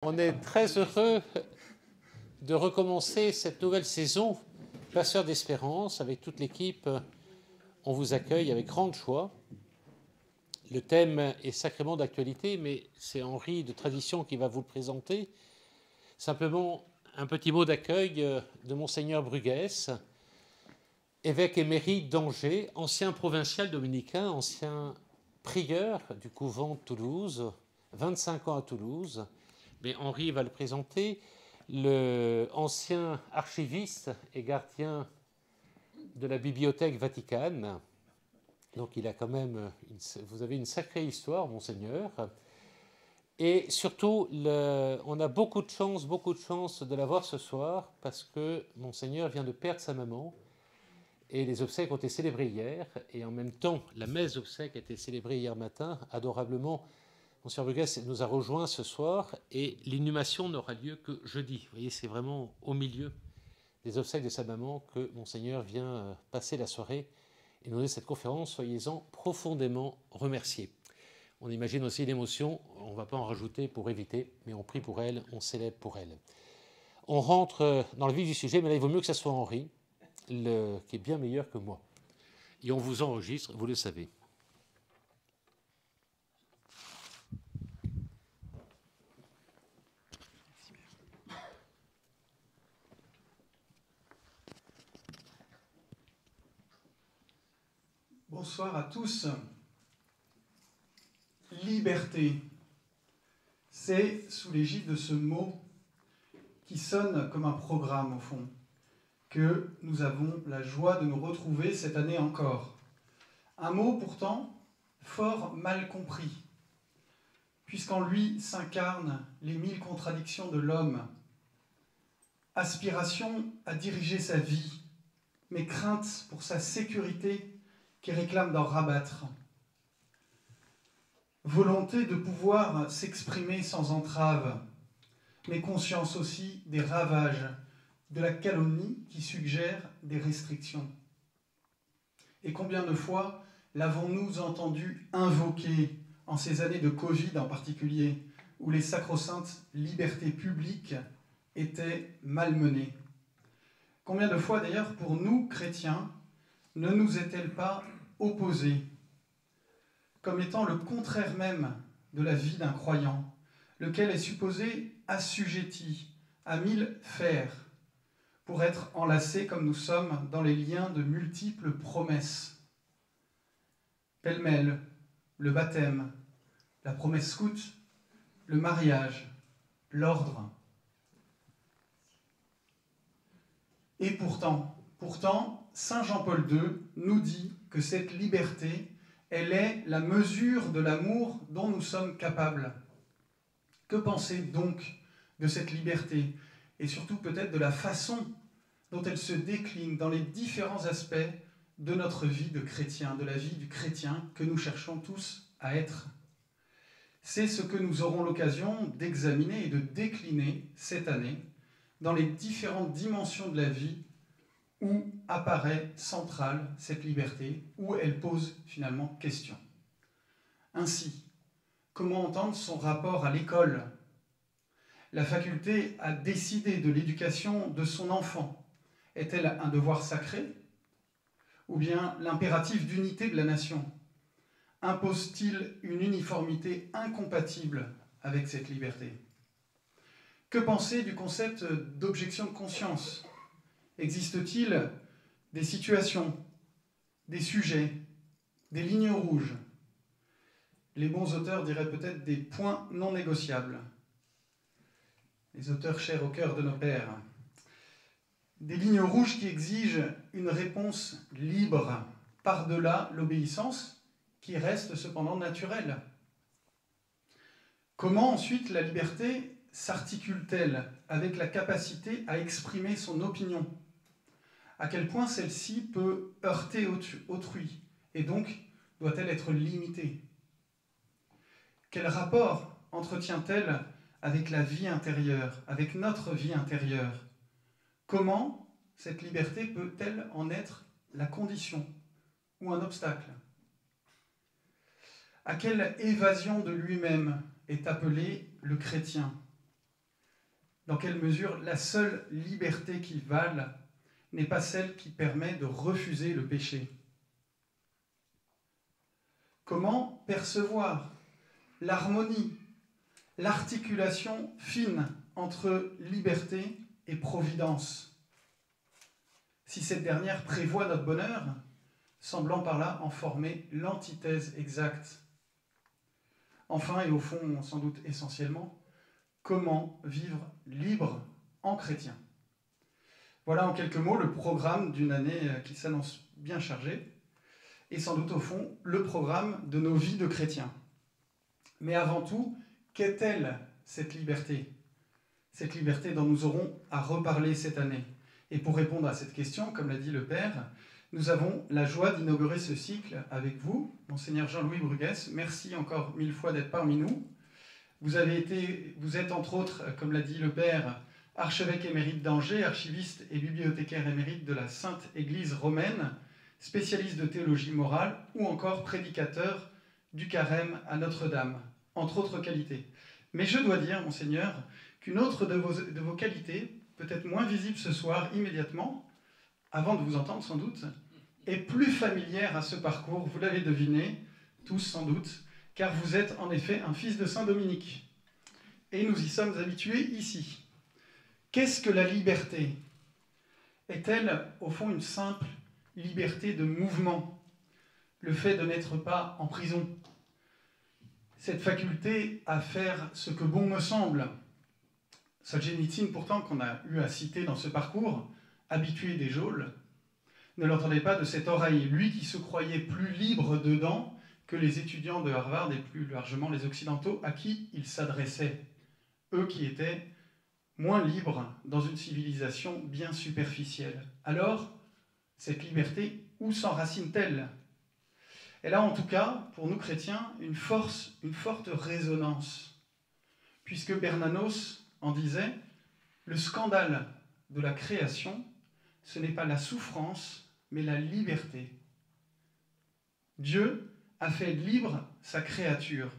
On est très heureux de recommencer cette nouvelle saison Passeurs d'Espérance avec toute l'équipe. On vous accueille avec grande joie. Le thème est sacrément d'actualité, mais c'est Henri de Tradition qui va vous le présenter. Simplement un petit mot d'accueil de Monseigneur Bruguès, évêque émérite d'Angers, ancien provincial dominicain, ancien prieur du couvent de Toulouse, 25 ans à Toulouse. Mais Henri va le présenter, l'ancien archiviste et gardien de la Bibliothèque Vaticane. Donc il a quand même, vous avez une sacrée histoire, Monseigneur. Et surtout, on a beaucoup de chance de l'avoir ce soir, parce que Monseigneur vient de perdre sa maman, et les obsèques ont été célébrées hier, et en même temps, la messe d'obsèques a été célébrée hier matin, adorablement. Monseigneur Bruguès nous a rejoints ce soir et l'inhumation n'aura lieu que jeudi. Vous voyez, c'est vraiment au milieu des obsèques de sa maman que Monseigneur vient passer la soirée et nous donner cette conférence. Soyez-en profondément remerciés. On imagine aussi l'émotion, on ne va pas en rajouter pour éviter, mais on prie pour elle, on célèbre pour elle. On rentre dans le vif du sujet, mais là il vaut mieux que ce soit Henri, qui est bien meilleur que moi. Et on vous enregistre, vous le savez. Bonsoir à tous. Liberté, c'est sous l'égide de ce mot qui sonne comme un programme au fond, que nous avons la joie de nous retrouver cette année encore. Un mot pourtant fort mal compris, puisqu'en lui s'incarnent les 1000 contradictions de l'homme. Aspiration à diriger sa vie, mais crainte pour sa sécurité qui réclame d'en rabattre. Volonté de pouvoir s'exprimer sans entrave, mais conscience aussi des ravages de la calomnie qui suggère des restrictions. Et combien de fois l'avons-nous entendu invoquer, en ces années de Covid en particulier, où les sacro-saintes libertés publiques étaient malmenées? Combien de fois d'ailleurs pour nous, chrétiens, ne nous est-elle pas opposée comme étant le contraire même de la vie d'un croyant, lequel est supposé assujetti à 1000 fers pour être enlacé comme nous sommes dans les liens de multiples promesses. Pêle-mêle, le baptême, la promesse scout, le mariage, l'ordre. Et pourtant, Saint Jean-Paul II nous dit que cette liberté, elle est la mesure de l'amour dont nous sommes capables. Que penser donc de cette liberté, et surtout peut-être de la façon dont elle se décline dans les différents aspects de notre vie de chrétien, de la vie du chrétien que nous cherchons tous à être? C'est ce que nous aurons l'occasion d'examiner et de décliner cette année dans les différentes dimensions de la vie où apparaît centrale cette liberté, où elle pose finalement question. Ainsi, comment entendre son rapport à l'école? La faculté à décider de l'éducation de son enfant est-elle un devoir sacré? Ou bien l'impératif d'unité de la nation impose-t-il une uniformité incompatible avec cette liberté? Que penser du concept d'objection de conscience? Existe-t-il des situations, des sujets, des lignes rouges? Les bons auteurs diraient peut-être des points non négociables. Les auteurs chers au cœur de nos pères. Des lignes rouges qui exigent une réponse libre, par-delà l'obéissance, qui reste cependant naturelle. Comment ensuite la liberté s'articule-t-elle avec la capacité à exprimer son opinion? À quel point celle-ci peut heurter autrui, et donc doit-elle être limitée? Quel rapport entretient-elle avec la vie intérieure, avec notre vie intérieure? Comment cette liberté peut-elle en être la condition ou un obstacle? À quelle évasion de lui-même est appelé le chrétien? dans quelle mesure la seule liberté qui vale n'est pas celle qui permet de refuser le péché? Comment percevoir l'harmonie, l'articulation fine entre liberté et providence, si cette dernière prévoit notre bonheur, semblant par là en former l'antithèse exacte? Enfin, et au fond, sans doute essentiellement, comment vivre libre en chrétien? Voilà en quelques mots le programme d'une année qui s'annonce bien chargée, et sans doute au fond le programme de nos vies de chrétiens. Mais avant tout, qu'est-elle cette liberté? Cette liberté dont nous aurons à reparler cette année. Et pour répondre à cette question, comme l'a dit le Père, nous avons la joie d'inaugurer ce cycle avec vous, Monseigneur Jean-Louis Bruguès. Merci encore 1000 fois d'être parmi nous. Vous êtes entre autres, comme l'a dit le Père, archevêque émérite d'Angers, archiviste et bibliothécaire émérite de la Sainte Église romaine, spécialiste de théologie morale ou encore prédicateur du carême à Notre-Dame, entre autres qualités. Mais je dois dire, Monseigneur, qu'une autre de vos qualités, peut-être moins visible ce soir immédiatement, avant de vous entendre sans doute, est plus familière à ce parcours, vous l'avez deviné, tous sans doute, car vous êtes en effet un fils de Saint Dominique. Et nous y sommes habitués ici. Qu'est-ce que la liberté? Est-elle, au fond, une simple liberté de mouvement? Le fait de n'être pas en prison? Cette faculté à faire ce que bon me semble? Solzhenitsyn, pourtant, qu'on a eu à citer dans ce parcours, habitué des geôles, ne l'entendait pas de cette oreille, lui qui se croyait plus libre dedans que les étudiants de Harvard et plus largement les Occidentaux à qui il s'adressait, eux qui étaient moins libres dans une civilisation bien superficielle. Alors, cette liberté, où s'enracine-t-elle? Elle a en tout cas, pour nous chrétiens, une forte résonance, puisque Bernanos en disait « Le scandale de la création, ce n'est pas la souffrance, mais la liberté. Dieu a fait libre sa créature.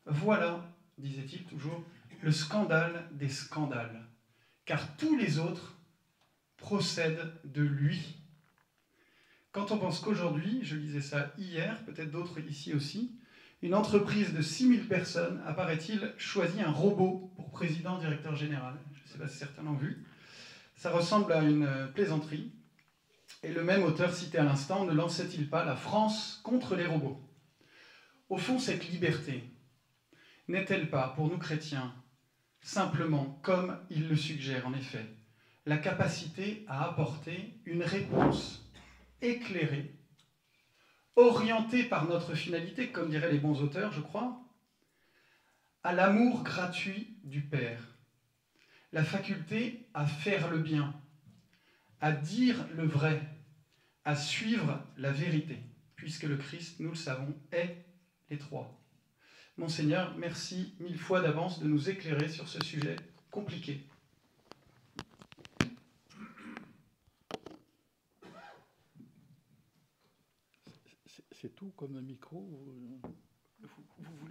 Voilà, disait-il toujours, le scandale des scandales, car tous les autres procèdent de lui. » Quand on pense qu'aujourd'hui, je lisais ça hier, peut-être d'autres ici aussi, une entreprise de 6000 personnes a, paraît-il, choisi un robot pour président, directeur général. Je ne sais pas si certains l'ont vu. Ça ressemble à une plaisanterie. Et le même auteur cité à l'instant ne lançait-il pas la France contre les robots? Au fond, cette liberté n'est-elle pas, pour nous chrétiens, simplement, comme il le suggère en effet, la capacité à apporter une réponse éclairée, orientée par notre finalité, comme diraient les bons auteurs, je crois, à l'amour gratuit du Père, la faculté à faire le bien, à dire le vrai, à suivre la vérité, puisque le Christ, nous le savons, est les trois. Monseigneur, merci 1000 fois d'avance de nous éclairer sur ce sujet compliqué. C'est tout comme un micro?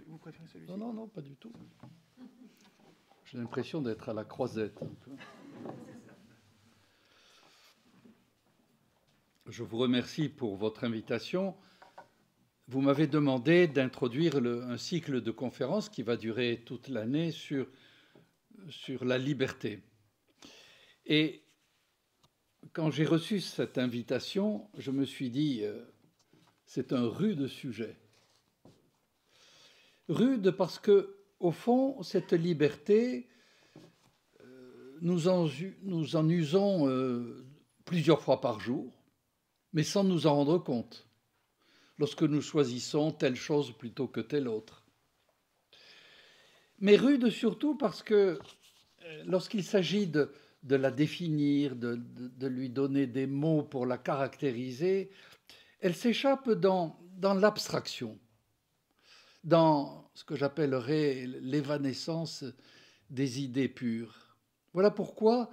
Vous préférez celui-ci? Non, non, non, pas du tout. J'ai l'impression d'être à la croisette un peu. Je vous remercie pour votre invitation. Vous m'avez demandé d'introduire un cycle de conférences qui va durer toute l'année sur la liberté. Et quand j'ai reçu cette invitation, je me suis dit, c'est un rude sujet. Rude parce que, au fond, cette liberté, nous en usons plusieurs fois par jour, mais sans nous en rendre compte, lorsque nous choisissons telle chose plutôt que telle autre. Mais rude surtout parce que lorsqu'il s'agit de la définir, de lui donner des mots pour la caractériser, elle s'échappe dans l'abstraction, dans ce que j'appellerais l'évanescence des idées pures. Voilà pourquoi,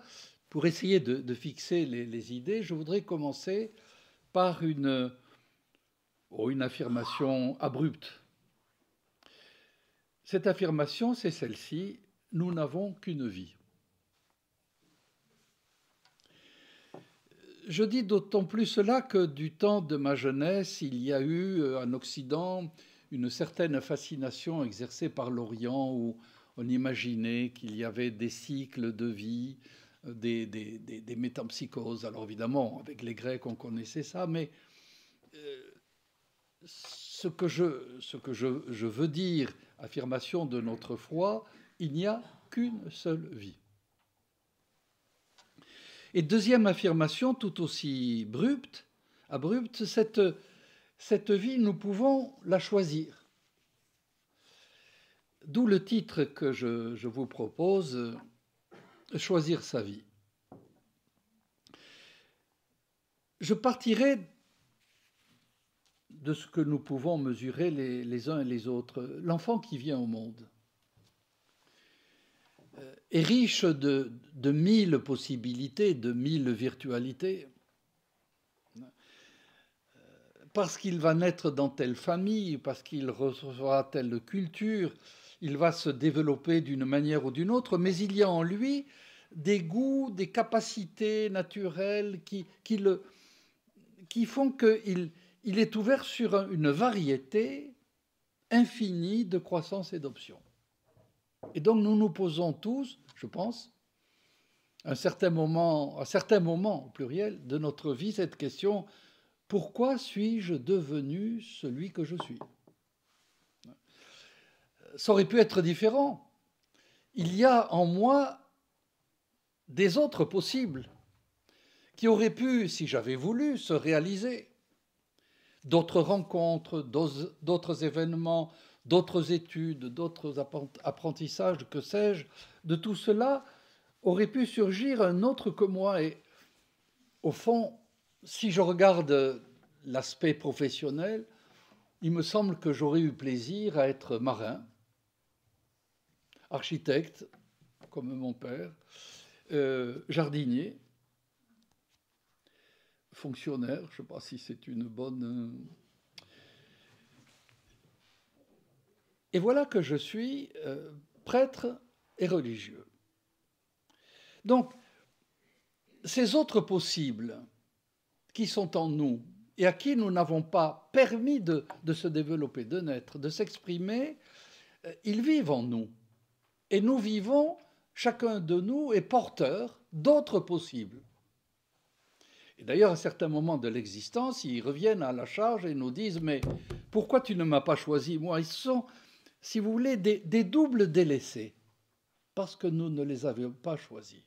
pour essayer de fixer les idées, je voudrais commencer par une affirmation abrupte. Cette affirmation, c'est celle-ci: nous n'avons qu'une vie. Je dis d'autant plus cela que du temps de ma jeunesse, il y a eu en Occident une certaine fascination exercée par l'Orient où on imaginait qu'il y avait des cycles de vie, des métempsychoses. Alors évidemment, avec les Grecs, on connaissait ça, mais ce que je veux dire, affirmation de notre foi, il n'y a qu'une seule vie. Et deuxième affirmation, tout aussi abrupte, cette vie, nous pouvons la choisir. D'où le titre que je vous propose, Choisir sa vie. Je partirai de ce que nous pouvons mesurer les uns et les autres. L'enfant qui vient au monde est riche de 1000 possibilités, de 1000 virtualités. Parce qu'il va naître dans telle famille, parce qu'il recevra telle culture, il va se développer d'une manière ou d'une autre, mais il y a en lui des goûts, des capacités naturelles qui font qu'il est ouvert sur une variété infinie de croissance et d'options. Et donc nous nous posons tous, je pense, à certains moments au pluriel de notre vie, cette question: pourquoi suis-je devenu celui que je suis? Ça aurait pu être différent. Il y a en moi des autres possibles qui auraient pu, si j'avais voulu, se réaliser. D'autres rencontres, d'autres événements, d'autres études, d'autres apprentissages, que sais-je, de tout cela aurait pu surgir un autre que moi. Et au fond, si je regarde l'aspect professionnel, il me semble que j'aurais eu plaisir à être marin, architecte, comme mon père, jardinier, fonctionnaire, je ne sais pas si c'est une bonne... Et voilà que je suis prêtre et religieux. Donc, ces autres possibles qui sont en nous et à qui nous n'avons pas permis de se développer, de naître, de s'exprimer, ils vivent en nous. Et nous vivons, chacun de nous est porteur d'autres possibles. Et d'ailleurs, à certains moments de l'existence, ils reviennent à la charge et nous disent: mais pourquoi tu ne m'as pas choisi, moi? Ils sont, si vous voulez, des doubles délaissés, parce que nous ne les avions pas choisis.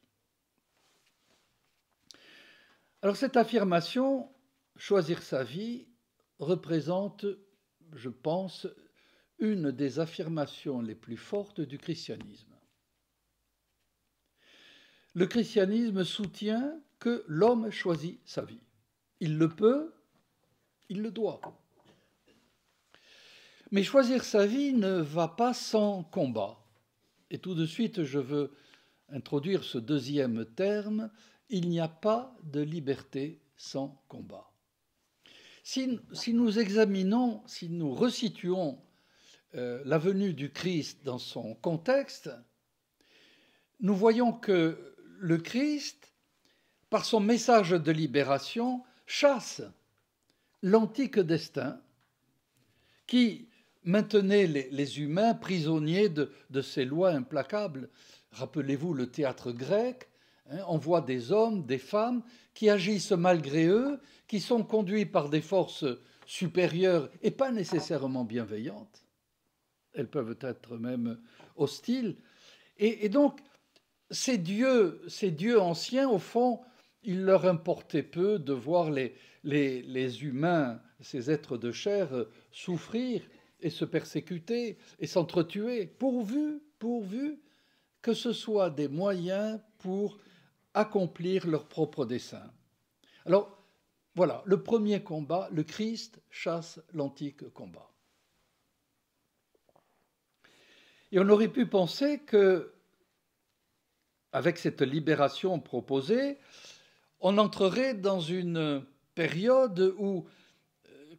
Alors cette affirmation, choisir sa vie, représente, je pense, une des affirmations les plus fortes du christianisme. Le christianisme soutient que l'homme choisit sa vie. Il le peut, il le doit. Mais choisir sa vie ne va pas sans combat. Et tout de suite, je veux introduire ce deuxième terme: il n'y a pas de liberté sans combat. Si nous examinons, si nous resituons la venue du Christ dans son contexte, nous voyons que le Christ, par son message de libération, chasse l'antique destin qui maintenait les humains prisonniers de ces lois implacables. Rappelez-vous le théâtre grec, on voit des hommes, des femmes qui agissent malgré eux, qui sont conduits par des forces supérieures et pas nécessairement bienveillantes. Elles peuvent être même hostiles. Et donc, ces dieux anciens, au fond, il leur importait peu de voir les humains, ces êtres de chair, souffrir et se persécuter et s'entretuer, pourvu que ce soit des moyens pour accomplir leurs propres desseins. Alors, voilà, le premier combat, le Christ chasse l'antique combat. Et on aurait pu penser que, avec cette libération proposée, on entrerait dans une période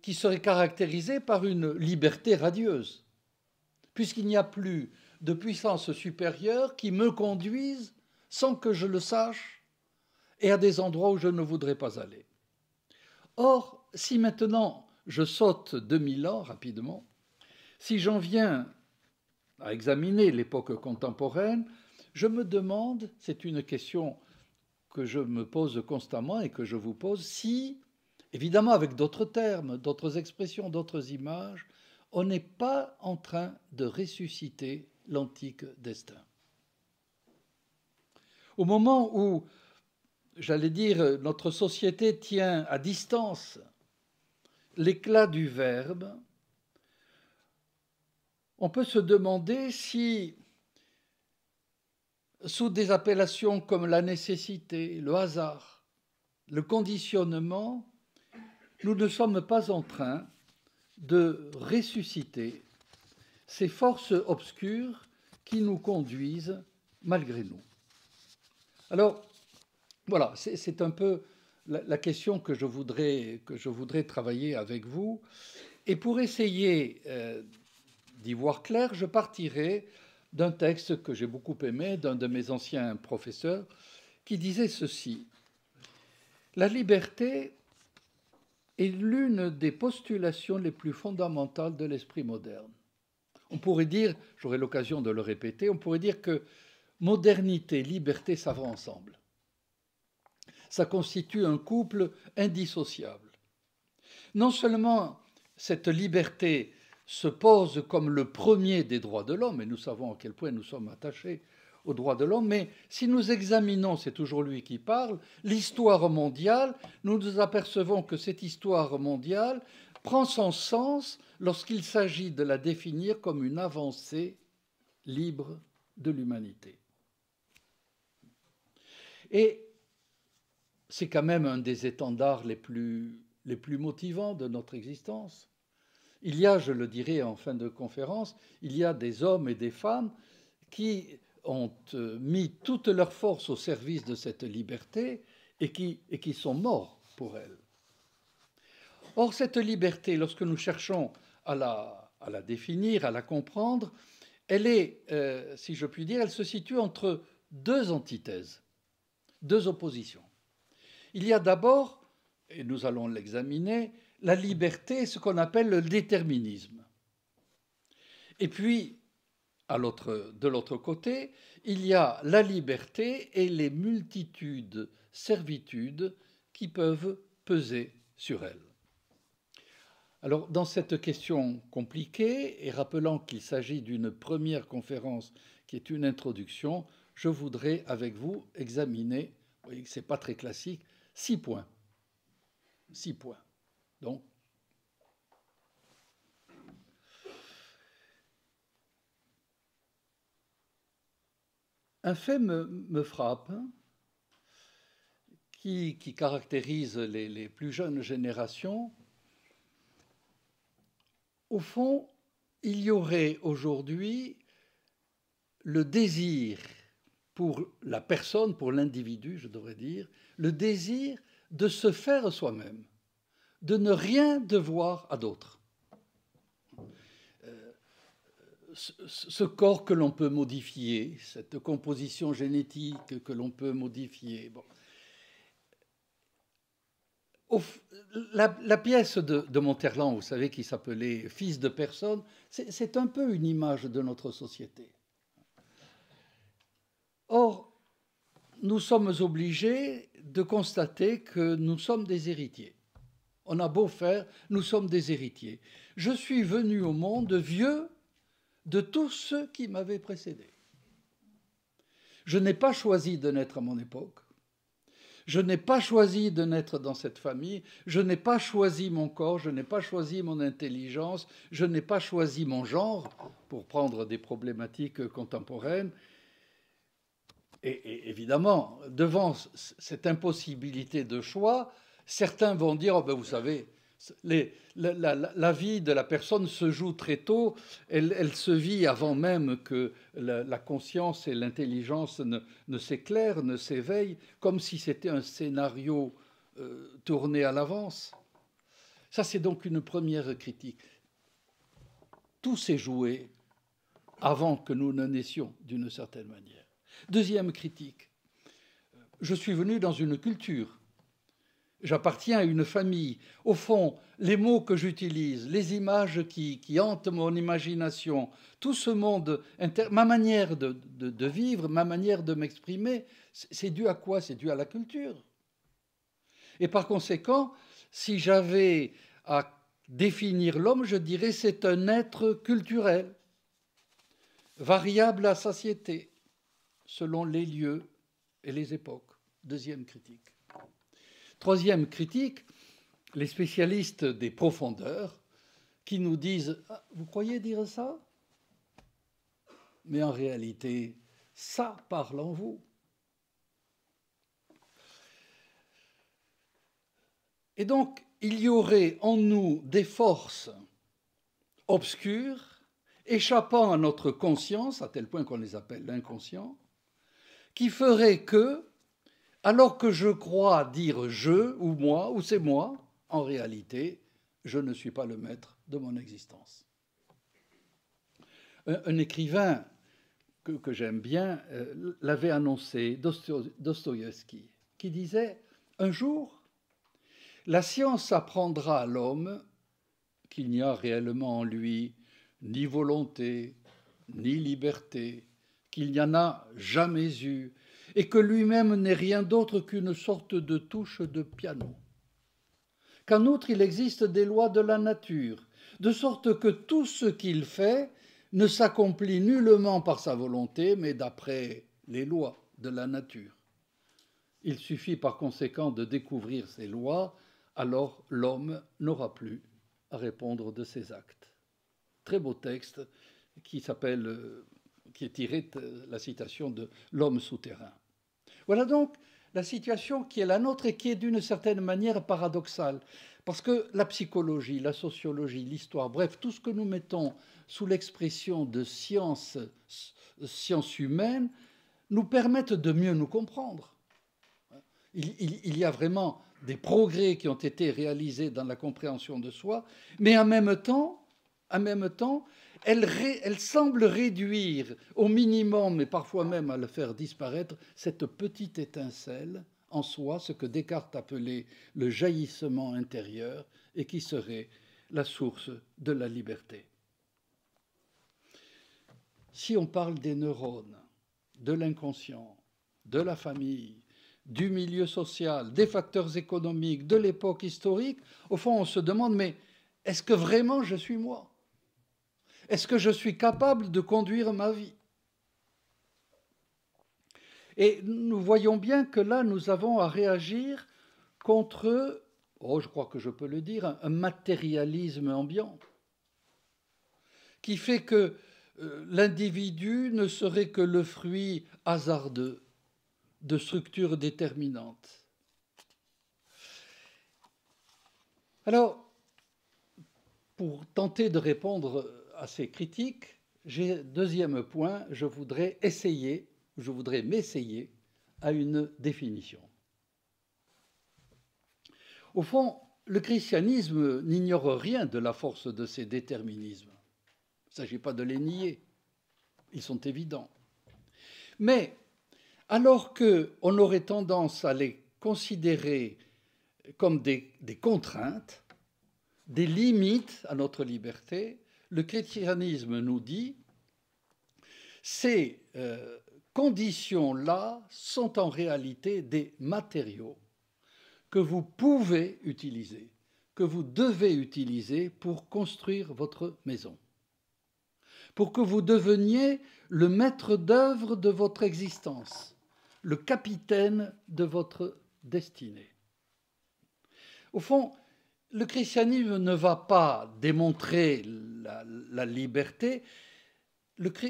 qui serait caractérisée par une liberté radieuse, puisqu'il n'y a plus de puissance supérieure qui me conduise sans que je le sache et à des endroits où je ne voudrais pas aller. Or, si maintenant je saute 2000 ans rapidement, si j'en viens à examiner l'époque contemporaine, je me demande, c'est une question que je me pose constamment et que je vous pose, si, évidemment avec d'autres termes, d'autres expressions, d'autres images, on n'est pas en train de ressusciter l'antique destin. Au moment où, j'allais dire, notre société tient à distance l'éclat du verbe, on peut se demander si, sous des appellations comme la nécessité, le hasard, le conditionnement, nous ne sommes pas en train de ressusciter ces forces obscures qui nous conduisent malgré nous. Alors, voilà, c'est un peu la question que je voudrais travailler avec vous. Et pour essayer d'y voir clair, je partirai d'un texte que j'ai beaucoup aimé, d'un de mes anciens professeurs, qui disait ceci. La liberté est l'une des postulations les plus fondamentales de l'esprit moderne. On pourrait dire, j'aurai l'occasion de le répéter, on pourrait dire que modernité, liberté, ça va ensemble. Ça constitue un couple indissociable. Non seulement cette liberté se pose comme le premier des droits de l'homme, et nous savons à quel point nous sommes attachés aux droits de l'homme, mais si nous examinons, c'est toujours lui qui parle, l'histoire mondiale, nous nous apercevons que cette histoire mondiale prend son sens lorsqu'il s'agit de la définir comme une avancée libre de l'humanité. Et c'est quand même un des étendards les plus motivants de notre existence. Il y a, je le dirai en fin de conférence, il y a des hommes et des femmes qui ont mis toute leur force au service de cette liberté et qui sont morts pour elle. Or, cette liberté, lorsque nous cherchons à la définir, à la comprendre, elle est, si je puis dire, elle se situe entre deux antithèses, deux oppositions. Il y a d'abord, et nous allons l'examiner, la liberté, ce qu'on appelle le déterminisme. Et puis, de l'autre côté, il y a la liberté et les multitudes servitudes qui peuvent peser sur elle. Alors, dans cette question compliquée, et rappelant qu'il s'agit d'une première conférence qui est une introduction, je voudrais avec vous examiner, vous voyez que ce n'est pas très classique, 6 points. 6 points. Donc, un fait me frappe qui caractérise les plus jeunes générations. Au fond, il y aurait aujourd'hui le désir pour la personne, pour l'individu, je devrais dire, le désir de se faire soi-même, de ne rien devoir à d'autres. Ce corps que l'on peut modifier, cette composition génétique que l'on peut modifier. Bon. La pièce de Monterland, vous savez, qui s'appelait « Fils de personne », c'est un peu une image de notre société. Or, nous sommes obligés de constater que nous sommes des héritiers. On a beau faire, nous sommes des héritiers. Je suis venu au monde vieux de tous ceux qui m'avaient précédé. Je n'ai pas choisi de naître à mon époque. Je n'ai pas choisi de naître dans cette famille. Je n'ai pas choisi mon corps. Je n'ai pas choisi mon intelligence. Je n'ai pas choisi mon genre, pour prendre des problématiques contemporaines. Et évidemment, devant cette impossibilité de choix, certains vont dire « oh ben vous savez, la vie de la personne se joue très tôt, elle se vit avant même que la conscience et l'intelligence ne s'éclairent, ne s'éveillent, comme si c'était un scénario tourné à l'avance. » Ça, c'est donc une première critique. Tout s'est joué avant que nous ne naissions d'une certaine manière. Deuxième critique. je suis venu dans une culture. J'appartiens à une famille. Au fond, les mots que j'utilise, les images qui hantent mon imagination, tout ce monde, ma manière de vivre, ma manière de m'exprimer, c'est dû à quoi? C'est dû à la culture. Et par conséquent, si j'avais à définir l'homme, je dirais c'est un être culturel, variable à satiété, selon les lieux et les époques. Deuxième critique. Troisième critique, les spécialistes des profondeurs qui nous disent « Ah, vous croyez dire ça? Mais en réalité, ça parle en vous. » Et donc, il y aurait en nous des forces obscures, échappant à notre conscience, à tel point qu'on les appelle l'inconscient, qui feraient que, alors que je crois dire je ou moi, ou c'est moi, en réalité, je ne suis pas le maître de mon existence. Un écrivain que j'aime bien l'avait annoncé, Dostoïevski, qui disait « Un jour, la science apprendra à l'homme qu'il n'y a réellement en lui ni volonté, ni liberté, qu'il n'y en a jamais eu, et que lui-même n'est rien d'autre qu'une sorte de touche de piano. Qu'en outre, il existe des lois de la nature, de sorte que tout ce qu'il fait ne s'accomplit nullement par sa volonté, mais d'après les lois de la nature. Il suffit par conséquent de découvrir ces lois, alors l'homme n'aura plus à répondre de ses actes. » Très beau texte qui est tiré de la citation de L'homme souterrain. Voilà donc la situation qui est la nôtre et qui est d'une certaine manière paradoxale. Parce que la psychologie, la sociologie, l'histoire, bref, tout ce que nous mettons sous l'expression de sciences humaines, nous permettent de mieux nous comprendre. Il y a vraiment des progrès qui ont été réalisés dans la compréhension de soi, mais en même temps, elle semble réduire au minimum, et parfois même à le faire disparaître, cette petite étincelle en soi, ce que Descartes appelait le jaillissement intérieur, et qui serait la source de la liberté. Si on parle des neurones, de l'inconscient, de la famille, du milieu social, des facteurs économiques, de l'époque historique, au fond, on se demande, mais est-ce que vraiment je suis moi? Est-ce que je suis capable de conduire ma vie? Et nous voyons bien que là, nous avons à réagir contre, je crois que je peux le dire, un matérialisme ambiant, qui fait que l'individu ne serait que le fruit hasardeux de structures déterminantes. Alors, pour tenter de répondre à ces critiques, deuxième point, je voudrais m'essayer à une définition. Au fond, le christianisme n'ignore rien de la force de ces déterminismes. Il ne s'agit pas de les nier, ils sont évidents. Mais alors qu'on aurait tendance à les considérer comme des contraintes, des limites à notre liberté, le christianisme nous dit ces conditions-là sont en réalité des matériaux que vous pouvez utiliser, que vous devez utiliser pour construire votre maison, pour que vous deveniez le maître d'œuvre de votre existence, le capitaine de votre destinée. Au fond, le christianisme ne va pas démontrer la liberté.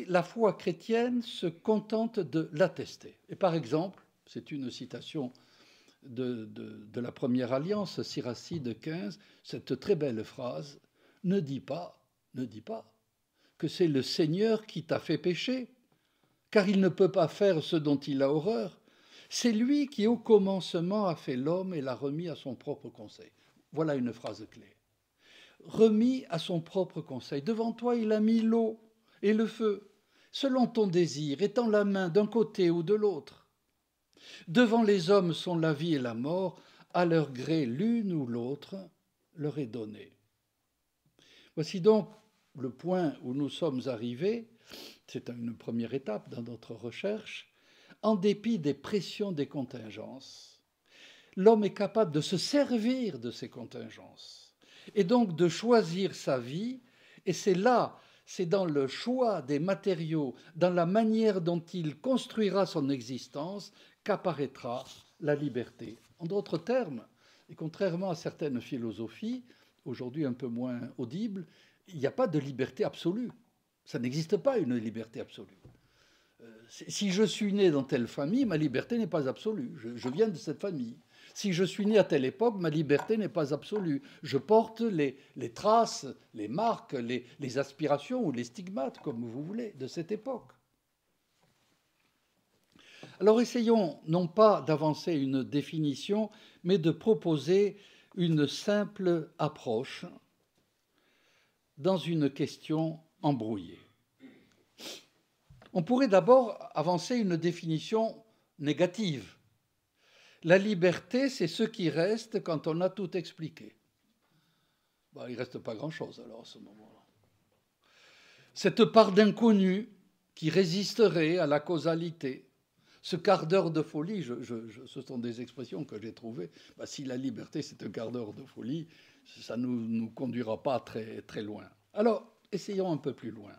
La foi chrétienne se contente de l'attester. Et par exemple, c'est une citation de la Première Alliance, Siracide 15, cette très belle phrase, ne dis pas que c'est le Seigneur qui t'a fait pécher, car il ne peut pas faire ce dont il a horreur. C'est lui qui, au commencement, a fait l'homme et l'a remis à son propre conseil. Voilà une phrase clé. Remis à son propre conseil. Devant toi, il a mis l'eau et le feu, selon ton désir, étends la main d'un côté ou de l'autre. Devant les hommes sont la vie et la mort, à leur gré l'une ou l'autre leur est donnée. Voici donc le point où nous sommes arrivés, c'est une première étape dans notre recherche, en dépit des pressions des contingences. L'homme est capable de se servir de ces contingences et donc de choisir sa vie, et c'est dans le choix des matériaux, dans la manière dont il construira son existence, qu'apparaîtra la liberté. En d'autres termes, et contrairement à certaines philosophies, aujourd'hui un peu moins audibles, il n'y a pas de liberté absolue. Ça n'existe pas une liberté absolue. Si je suis né dans telle famille, ma liberté n'est pas absolue. Je viens de cette famille. Si je suis né à telle époque, ma liberté n'est pas absolue. Je porte les traces, les marques, les aspirations ou les stigmates, comme vous voulez, de cette époque. Alors essayons non pas d'avancer une définition, mais de proposer une simple approche dans une question embrouillée. On pourrait d'abord avancer une définition négative. La liberté, c'est ce qui reste quand on a tout expliqué. Il ne reste pas grand-chose alors à ce moment-là. Cette part d'inconnu qui résisterait à la causalité, ce quart d'heure de folie, ce sont des expressions que j'ai trouvées. Si la liberté, c'est un quart d'heure de folie, ça ne nous conduira pas très, très loin. Alors, essayons un peu plus loin.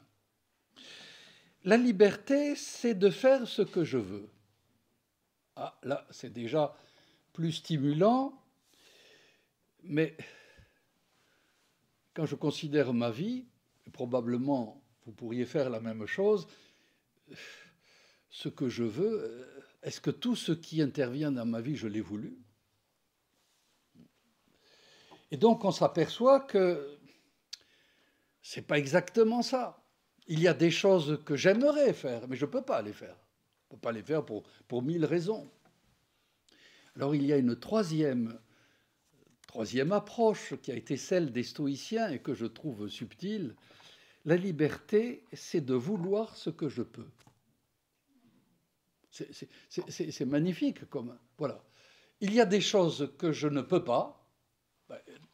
La liberté, c'est de faire ce que je veux. Là, c'est déjà plus stimulant, mais quand je considère ma vie, probablement vous pourriez faire la même chose, ce que je veux, est-ce que tout ce qui intervient dans ma vie, je l'ai voulu? Et donc on s'aperçoit que ce n'est pas exactement ça. Il y a des choses que j'aimerais faire, mais je ne peux pas les faire. Je ne peux pas les faire pour 1000 raisons. Alors il y a une troisième approche qui a été celle des stoïciens et que je trouve subtile. La liberté, c'est de vouloir ce que je peux. C'est magnifique comme... Voilà. Il y a des choses que je ne peux pas,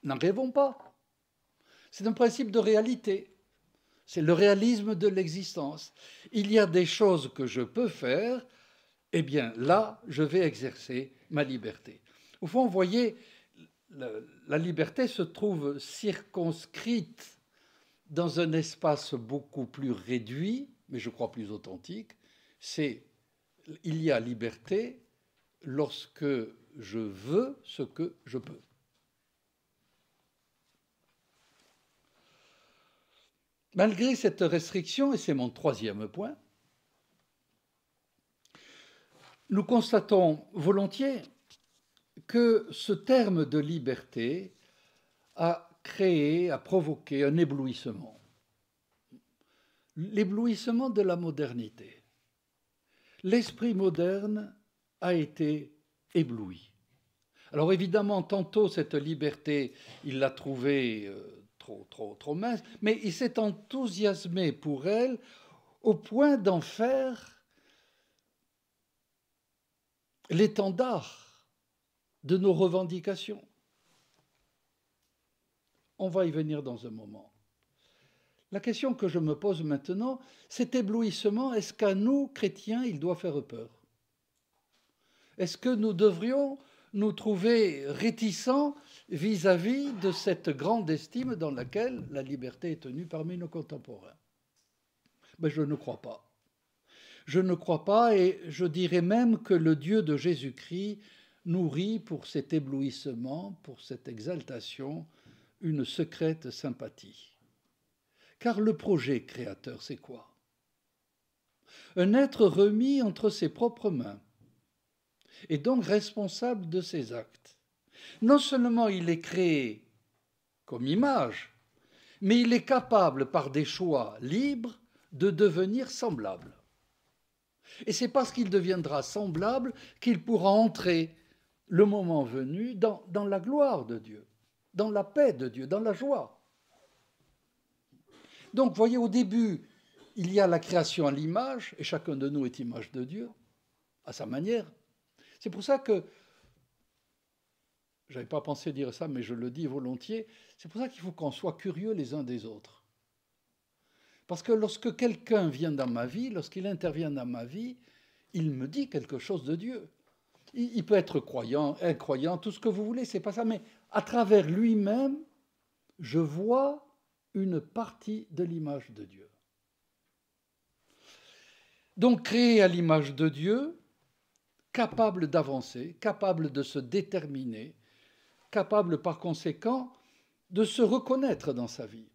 n'en rêvons pas. C'est un principe de réalité. C'est le réalisme de l'existence. Il y a des choses que je peux faire, eh bien là, je vais exercer ma liberté. Au fond, vous voyez, la liberté se trouve circonscrite dans un espace beaucoup plus réduit, mais je crois plus authentique. Il y a liberté lorsque je veux ce que je peux. Malgré cette restriction, et c'est mon troisième point, nous constatons volontiers que ce terme de liberté a provoqué un éblouissement. L'éblouissement de la modernité. L'esprit moderne a été ébloui. Alors évidemment, tantôt cette liberté, il l'a trouvée trop mince, mais il s'est enthousiasmé pour elle au point d'en faire l'étendard de nos revendications. On va y venir dans un moment. La question que je me pose maintenant, cet éblouissement, est-ce qu'à nous, chrétiens, il doit faire peur? Est-ce que nous devrions nous trouver réticents vis-à-vis de cette grande estime dans laquelle la liberté est tenue parmi nos contemporains? Mais je ne crois pas. Je ne crois pas, et je dirais même que le Dieu de Jésus-Christ nourrit pour cet éblouissement, pour cette exaltation, une secrète sympathie. Car le projet créateur, c'est quoi? Un être remis entre ses propres mains, et donc responsable de ses actes. Non seulement il est créé comme image, mais il est capable, par des choix libres, de devenir semblable. Et c'est parce qu'il deviendra semblable qu'il pourra entrer, le moment venu, dans la gloire de Dieu, dans la paix de Dieu, dans la joie. Donc, voyez, au début, il y a la création à l'image, et chacun de nous est image de Dieu, à sa manière. C'est pour ça que, je n'avais pas pensé dire ça, mais je le dis volontiers, c'est pour ça qu'il faut qu'on soit curieux les uns des autres. Parce que lorsque quelqu'un vient dans ma vie, lorsqu'il intervient dans ma vie, il me dit quelque chose de Dieu. Il peut être croyant, incroyant, tout ce que vous voulez, c'est pas ça, mais à travers lui-même, je vois une partie de l'image de Dieu. Donc créé à l'image de Dieu, capable d'avancer, capable de se déterminer, capable par conséquent de se reconnaître dans sa vie.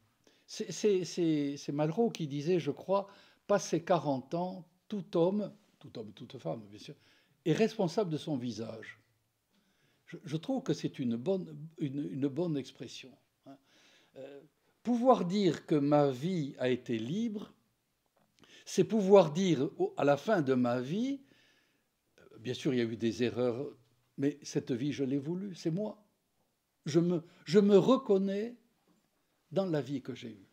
C'est Malraux qui disait, je crois, passé 40 ans, tout homme, toute femme, bien sûr, est responsable de son visage. Je trouve que c'est une bonne expression. Pouvoir dire que ma vie a été libre, c'est pouvoir dire à la fin de ma vie, bien sûr il y a eu des erreurs, mais cette vie je l'ai voulue, c'est moi. Je me reconnais dans la vie que j'ai eue.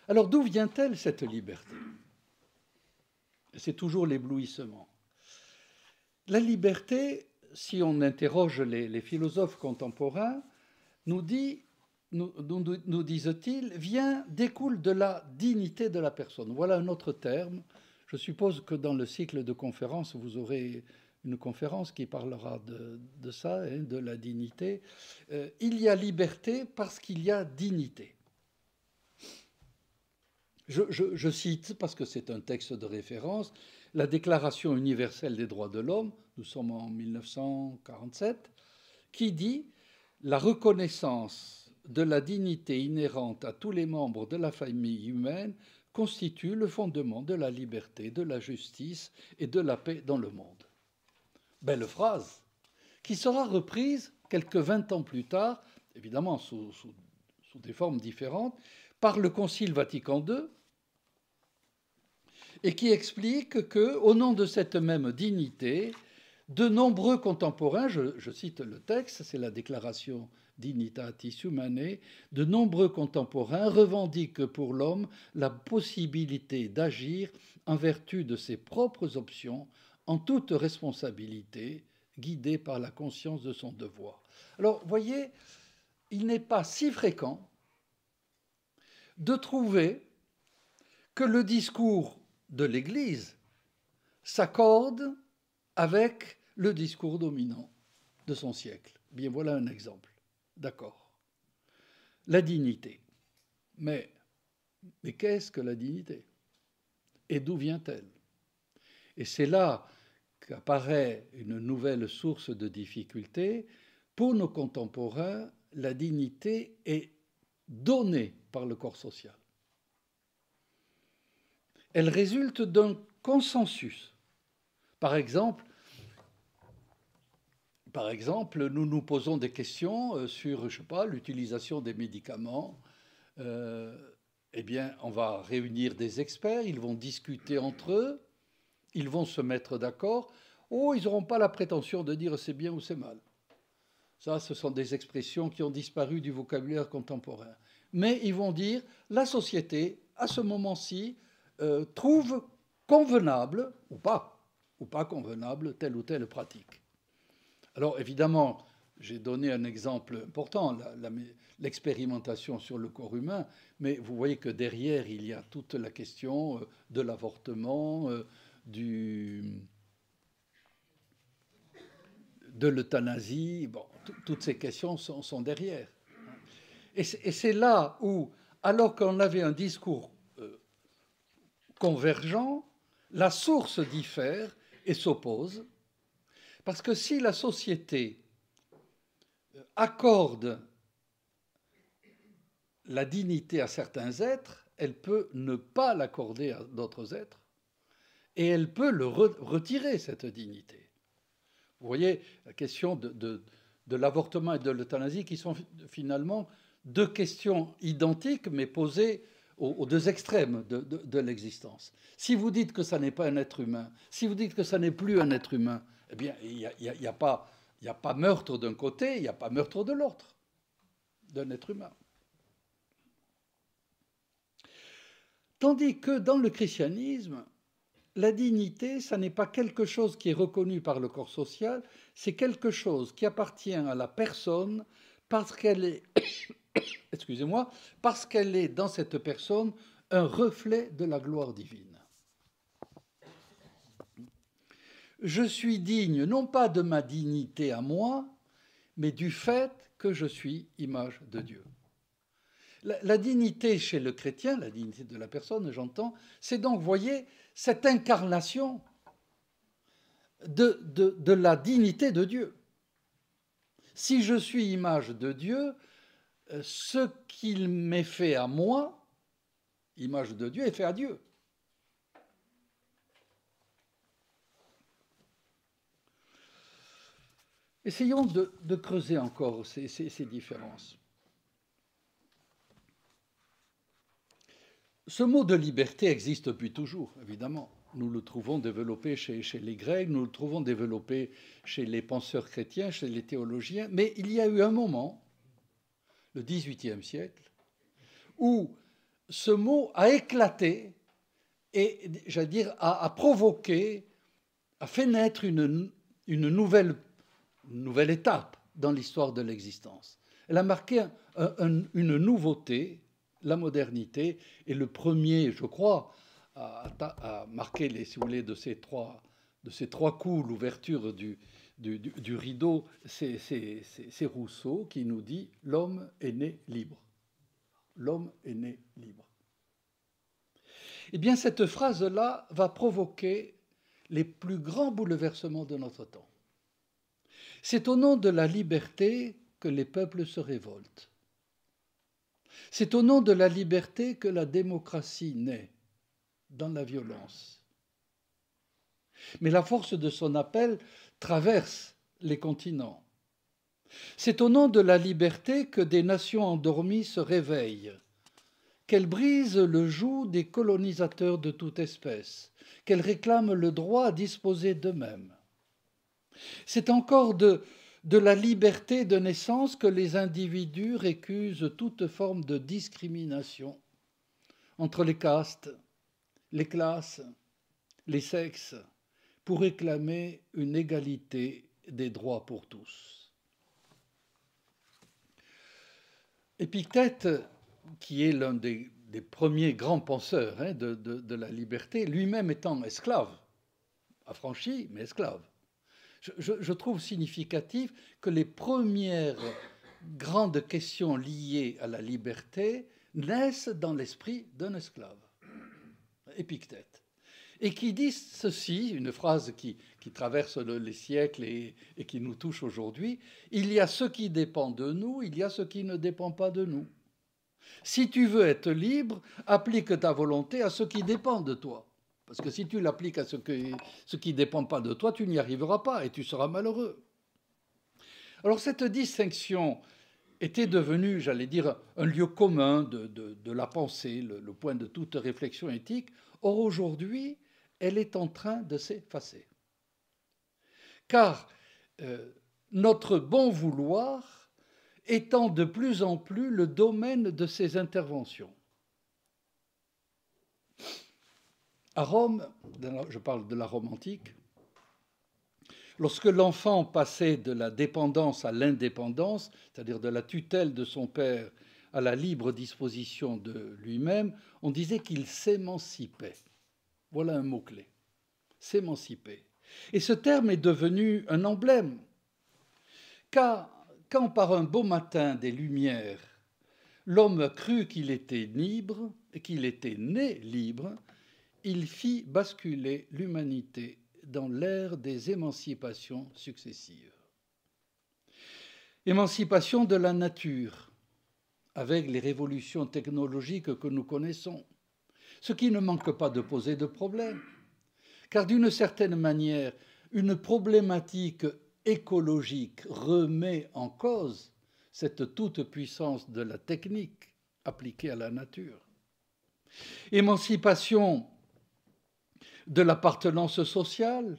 Alors d'où vient-elle cette liberté? C'est toujours l'éblouissement. La liberté, si on interroge les philosophes contemporains, nous disent-ils, découle de la dignité de la personne. Voilà un autre terme. Je suppose que dans le cycle de conférences, vous aurez une conférence qui parlera de ça, hein, de la dignité. Il y a liberté parce qu'il y a dignité. Je cite, parce que c'est un texte de référence, la Déclaration universelle des droits de l'homme, nous sommes en 1947, qui dit « La reconnaissance de la dignité inhérente à tous les membres de la famille humaine constitue le fondement de la liberté, de la justice et de la paix dans le monde. » Belle phrase, qui sera reprise quelques 20 ans plus tard, évidemment sous des formes différentes, par le Concile Vatican II, et qui explique qu'au nom de cette même dignité, de nombreux contemporains, je cite le texte, c'est la Déclaration Dignitatis Humanae, de nombreux contemporains revendiquent pour l'homme la possibilité d'agir en vertu de ses propres options, en toute responsabilité, guidé par la conscience de son devoir. Alors, vous voyez, il n'est pas si fréquent de trouver que le discours de l'Église s'accorde avec le discours dominant de son siècle. Bien, voilà un exemple. D'accord. La dignité. Mais qu'est-ce que la dignité? Et d'où vient-elle? Et c'est là qu'apparaît une nouvelle source de difficulté. Pour nos contemporains, la dignité est donnée par le corps social. Elle résulte d'un consensus. Par exemple, nous nous posons des questions sur, je sais pas, l'utilisation des médicaments. Eh bien, on va réunir des experts, ils vont discuter entre eux, ils vont se mettre d'accord. Oh, ils n'auront pas la prétention de dire c'est bien ou c'est mal. Ça, ce sont des expressions qui ont disparu du vocabulaire contemporain. Mais ils vont dire la société, à ce moment-ci, trouve convenable, ou pas convenable, telle ou telle pratique. Alors évidemment, j'ai donné un exemple important, l'expérimentation sur le corps humain, mais vous voyez que derrière, il y a toute la question de l'avortement, de l'euthanasie. Bon, toutes ces questions sont derrière. Et c'est là où, alors qu'on avait un discours convergent, la source diffère et s'oppose. Parce que si la société accorde la dignité à certains êtres, elle peut ne pas l'accorder à d'autres êtres, et elle peut le retirer, cette dignité. Vous voyez, la question de l'avortement et de l'euthanasie, qui sont finalement deux questions identiques, mais posées aux deux extrêmes de l'existence. Si vous dites que ça n'est pas un être humain, si vous dites que ça n'est plus un être humain, eh bien, il n'y a pas meurtre d'un côté, il n'y a pas meurtre de l'autre, d'un être humain. Tandis que dans le christianisme, la dignité, ça n'est pas quelque chose qui est reconnu par le corps social, c'est quelque chose qui appartient à la personne parce qu'elle est, excusez-moi, parce qu'elle est dans cette personne un reflet de la gloire divine. Je suis digne non pas de ma dignité à moi, mais du fait que je suis image de Dieu. La dignité chez le chrétien, la dignité de la personne, j'entends, c'est donc, vous voyez, cette incarnation de la dignité de Dieu. Si je suis image de Dieu, ce qu'il m'est fait à moi, image de Dieu, est fait à Dieu. Essayons de creuser encore ces différences. Ce mot de liberté existe depuis toujours, évidemment. Nous le trouvons développé chez les Grecs, nous le trouvons développé chez les penseurs chrétiens, chez les théologiens, mais il y a eu un moment, le XVIIIe siècle, où ce mot a éclaté et, j'allais dire, a provoqué, a fait naître une nouvelle étape dans l'histoire de l'existence. Elle a marqué une nouveauté, la modernité, et le premier, je crois, à marquer, si vous voulez, de ces trois coups, l'ouverture du rideau, c'est Rousseau qui nous dit « L'homme est né libre ». L'homme est né libre. Eh bien, cette phrase-là va provoquer les plus grands bouleversements de notre temps. C'est au nom de la liberté que les peuples se révoltent. C'est au nom de la liberté que la démocratie naît dans la violence. Mais la force de son appel traverse les continents. C'est au nom de la liberté que des nations endormies se réveillent, qu'elles brisent le joug des colonisateurs de toute espèce, qu'elles réclament le droit à disposer d'eux-mêmes. C'est encore de la liberté de naissance que les individus récusent toute forme de discrimination entre les castes, les classes, les sexes, pour réclamer une égalité des droits pour tous. Épictète, qui est l'un des premiers grands penseurs de la liberté, lui-même étant esclave, affranchi, mais esclave, je trouve significatif que les premières grandes questions liées à la liberté naissent dans l'esprit d'un esclave, Épictète, et qui dit ceci, une phrase qui traverse les siècles et qui nous touche aujourd'hui: il y a ce qui dépend de nous, il y a ce qui ne dépend pas de nous. Si tu veux être libre, applique ta volonté à ce qui dépend de toi. Parce que si tu l'appliques à ce qui ne dépend pas de toi, tu n'y arriveras pas et tu seras malheureux. Alors cette distinction était devenue, j'allais dire, un lieu commun de la pensée, le point de toute réflexion éthique. Or aujourd'hui, elle est en train de s'effacer. Car notre bon vouloir étend de plus en plus le domaine de ses interventions. À Rome, je parle de la Rome antique, lorsque l'enfant passait de la dépendance à l'indépendance, c'est-à-dire de la tutelle de son père à la libre disposition de lui-même, on disait qu'il s'émancipait. Voilà un mot-clé, s'émanciper. Et ce terme est devenu un emblème. Car quand par un beau matin des Lumières, l'homme crut qu'il était libre et qu'il était né libre, il fit basculer l'humanité dans l'ère des émancipations successives. Émancipation de la nature, avec les révolutions technologiques que nous connaissons, ce qui ne manque pas de poser de problème, car d'une certaine manière, une problématique écologique remet en cause cette toute-puissance de la technique appliquée à la nature. Émancipation de l'appartenance sociale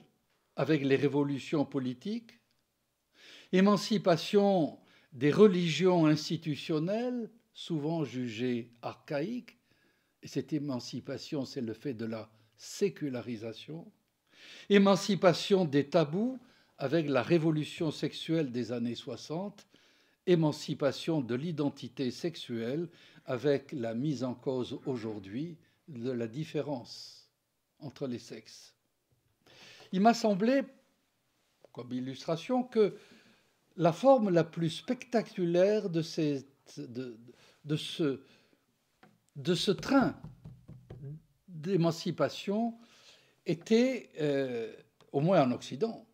avec les révolutions politiques, émancipation des religions institutionnelles, souvent jugées archaïques, et cette émancipation, c'est le fait de la sécularisation, émancipation des tabous avec la révolution sexuelle des années 60, émancipation de l'identité sexuelle avec la mise en cause aujourd'hui de la différence entre les sexes. Il m'a semblé, comme illustration, que la forme la plus spectaculaire de ce train d'émancipation était, au moins en Occident,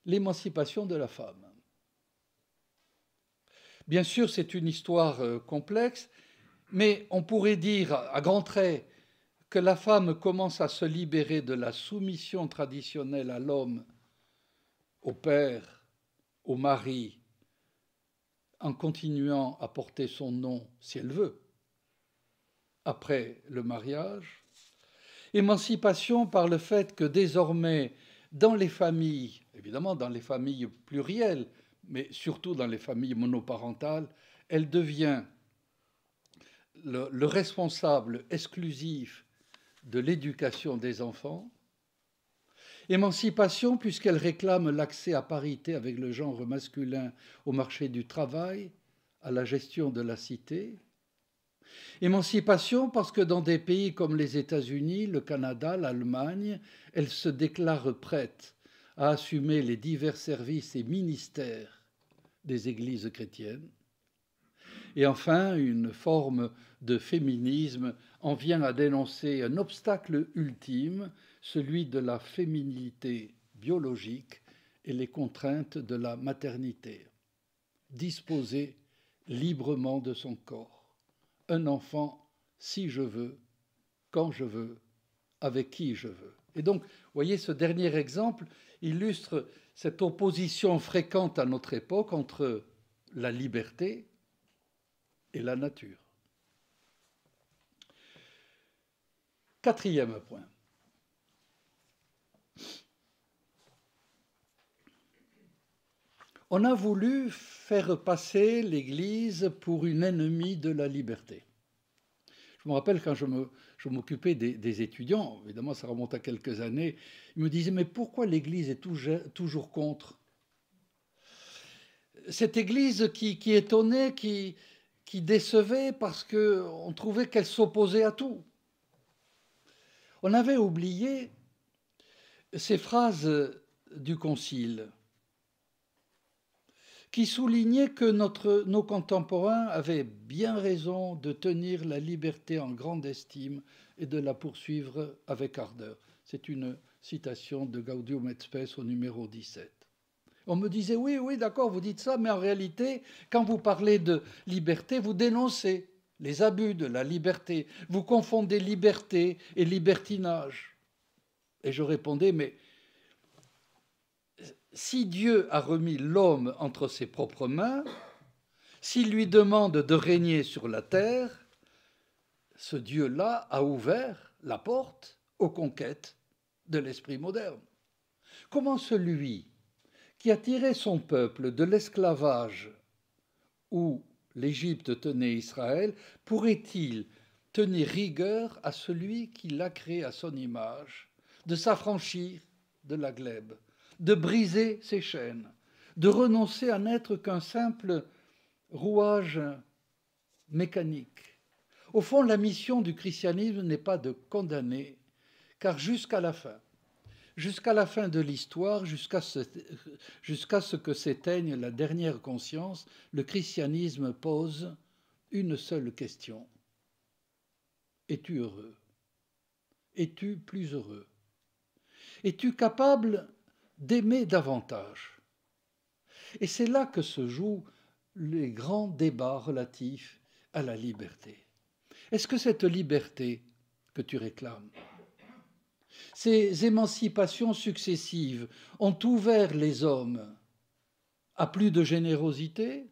l'émancipation de la femme. Bien sûr, c'est une histoire complexe, mais on pourrait dire à grands traits que la femme commence à se libérer de la soumission traditionnelle à l'homme, au père, au mari, en continuant à porter son nom si elle veut, après le mariage. Émancipation par le fait que désormais, dans les familles, évidemment dans les familles plurielles, mais surtout dans les familles monoparentales, elle devient le responsable exclusif de l'éducation des enfants. Émancipation puisqu'elle réclame l'accès à parité avec le genre masculin au marché du travail, à la gestion de la cité. Émancipation parce que dans des pays comme les États-Unis, le Canada, l'Allemagne, elle se déclare prête à assumer les divers services et ministères des églises chrétiennes. Et enfin, une forme de féminisme en vient à dénoncer un obstacle ultime, celui de la féminité biologique et les contraintes de la maternité. Disposer librement de son corps. Un enfant, si je veux, quand je veux, avec qui je veux. Et donc, vous voyez, ce dernier exemple illustre cette opposition fréquente à notre époque entre la liberté et la nature. Quatrième point. On a voulu faire passer l'Église pour une ennemie de la liberté. Je me rappelle quand je m'occupais des étudiants, évidemment ça remonte à quelques années, ils me disaient « mais pourquoi l'Église est toujours contre ?» Cette Église qui étonnait, qui décevait parce qu'on trouvait qu'elle s'opposait à tout. On avait oublié ces phrases du Concile qui soulignait que nos contemporains avaient bien raison de tenir la liberté en grande estime et de la poursuivre avec ardeur. C'est une citation de Gaudium et Spes au numéro 17. On me disait, oui, d'accord, vous dites ça, mais en réalité, quand vous parlez de liberté, vous dénoncez les abus de la liberté. Vous confondez liberté et libertinage. Et je répondais, mais si Dieu a remis l'homme entre ses propres mains, s'il lui demande de régner sur la terre, ce Dieu-là a ouvert la porte aux conquêtes de l'esprit moderne. Comment celui qui a tiré son peuple de l'esclavage où l'Égypte tenait Israël pourrait-il tenir rigueur à celui qui l'a créé à son image, de s'affranchir de la glèbe, de briser ses chaînes, de renoncer à n'être qu'un simple rouage mécanique. Au fond, la mission du christianisme n'est pas de condamner, car jusqu'à la fin de l'histoire, jusqu'à ce que s'éteigne la dernière conscience, le christianisme pose une seule question. Es-tu heureux? Es-tu plus heureux? Es-tu capable d'aimer davantage? Et c'est là que se jouent les grands débats relatifs à la liberté. Est-ce que cette liberté que tu réclames, ces émancipations successives ont ouvert les hommes à plus de générosité,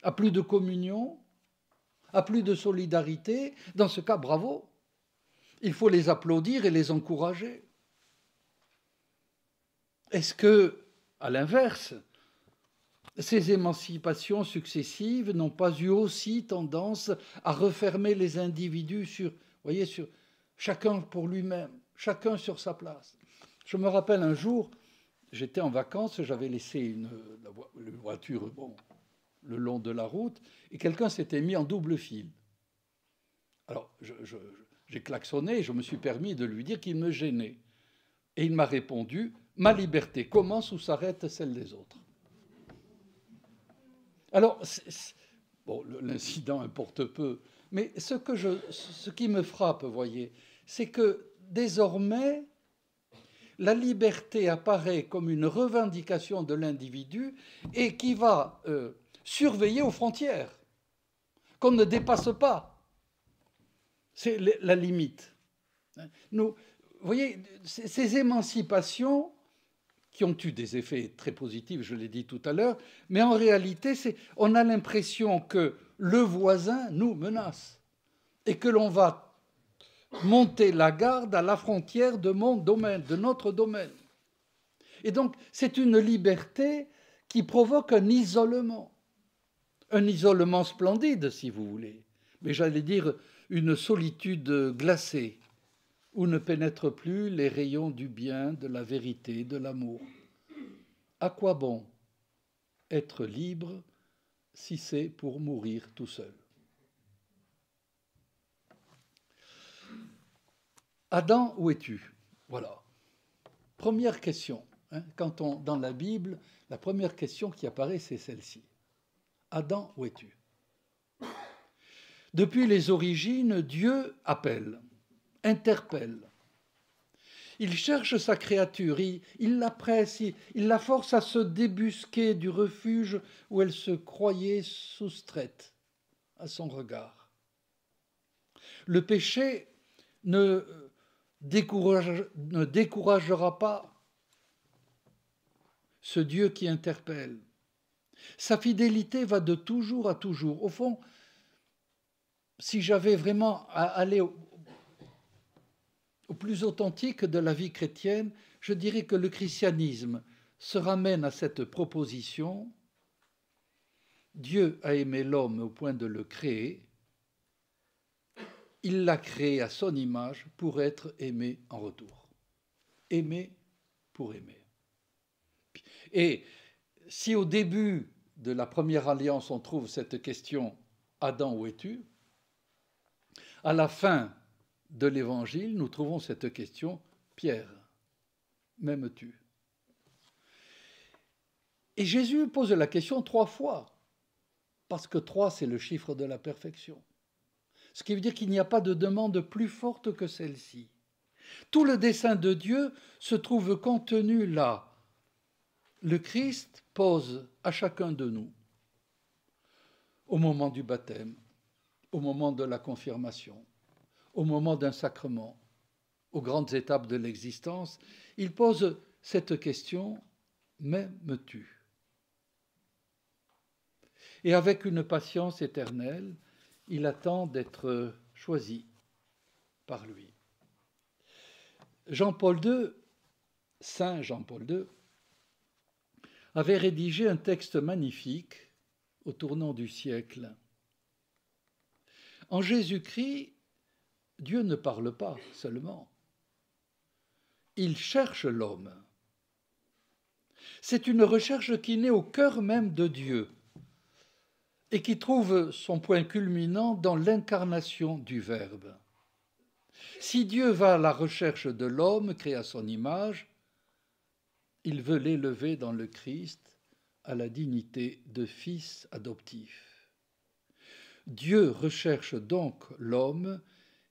à plus de communion, à plus de solidarité? Dans ce cas, bravo. Il faut les applaudir et les encourager. Est-ce que, à l'inverse, ces émancipations successives n'ont pas eu aussi tendance à refermer les individus sur chacun pour lui-même, chacun sur sa place. Je me rappelle un jour, j'étais en vacances, j'avais laissé une voiture le long de la route, et quelqu'un s'était mis en double fil. Alors, j'ai klaxonné et je me suis permis de lui dire qu'il me gênait. Et il m'a répondu, ma liberté commence où s'arrête celle des autres. Alors, bon, l'incident importe peu, mais ce qui me frappe, vous voyez, c'est que désormais, la liberté apparaît comme une revendication de l'individu et qui va surveiller aux frontières, qu'on ne dépasse pas. C'est la limite. Vous voyez, ces émancipations qui ont eu des effets très positifs, je l'ai dit tout à l'heure, mais en réalité, on a l'impression que le voisin nous menace et que l'on va monter la garde à la frontière de mon domaine, de notre domaine. Et donc, c'est une liberté qui provoque un isolement splendide, si vous voulez, mais j'allais dire une solitude glacée, où ne pénètrent plus les rayons du bien, de la vérité, de l'amour. À quoi bon être libre si c'est pour mourir tout seul? Adam, où es-tu? Voilà. Première question. Dans la Bible, la première question qui apparaît, c'est celle-ci. Adam, où es-tu? Depuis les origines, Dieu appelle, interpelle. Il cherche sa créature, il la presse, il la force à se débusquer du refuge où elle se croyait soustraite à son regard. Le péché ne découragera pas ce Dieu qui interpelle. Sa fidélité va de toujours à toujours. Au fond, si j'avais vraiment à aller au plus authentique de la vie chrétienne, je dirais que le christianisme se ramène à cette proposition. Dieu a aimé l'homme au point de le créer. Il l'a créé à son image pour être aimé en retour. Aimer pour aimer. Et si au début de la première alliance on trouve cette question « Adam, où es-tu ?» à la fin de l'Évangile, nous trouvons cette question « Pierre, m'aimes-tu » Et Jésus pose la question 3 fois, parce que 3, c'est le chiffre de la perfection. Ce qui veut dire qu'il n'y a pas de demande plus forte que celle-ci. Tout le dessein de Dieu se trouve contenu là. Le Christ pose à chacun de nous, au moment du baptême, au moment de la confirmation, au moment d'un sacrement, aux grandes étapes de l'existence, il pose cette question « M'aimes-tu » Et avec une patience éternelle, il attend d'être choisi par lui. Jean-Paul II, Saint Jean-Paul II, avait rédigé un texte magnifique au tournant du siècle. En Jésus-Christ, Dieu ne parle pas seulement. Il cherche l'homme. C'est une recherche qui naît au cœur même de Dieu et qui trouve son point culminant dans l'incarnation du Verbe. Si Dieu va à la recherche de l'homme créé à son image, il veut l'élever dans le Christ à la dignité de fils adoptif. Dieu recherche donc l'homme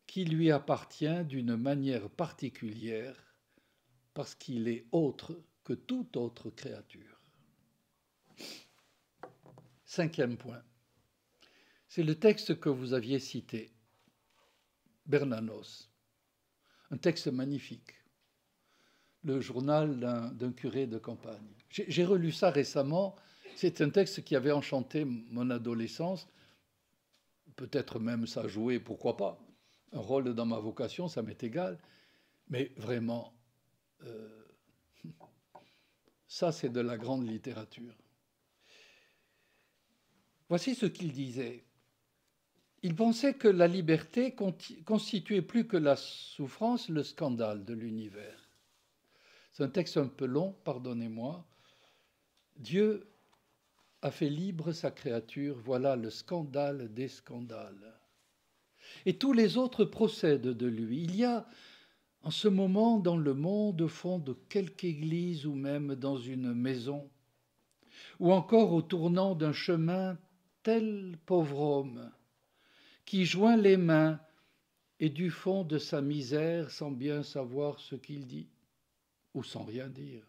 qui lui appartient d'une manière particulière parce qu'il est autre que toute autre créature. 5e point. C'est le texte que vous aviez cité, Bernanos, un texte magnifique, le journal d'un curé de campagne. J'ai relu ça récemment, c'est un texte qui avait enchanté mon adolescence, peut-être même ça a joué, pourquoi pas, un rôle dans ma vocation, ça m'est égal, mais vraiment, ça c'est de la grande littérature. Voici ce qu'il disait. Il pensait que la liberté constituait plus que la souffrance, le scandale de l'univers. C'est un texte un peu long, pardonnez-moi. Dieu a fait libre sa créature, voilà le scandale des scandales. Et tous les autres procèdent de lui. Il y a en ce moment dans le monde, au fond de quelque église ou même dans une maison, ou encore au tournant d'un chemin, tel pauvre homme qui joint les mains et du fond de sa misère sans bien savoir ce qu'il dit, ou sans rien dire,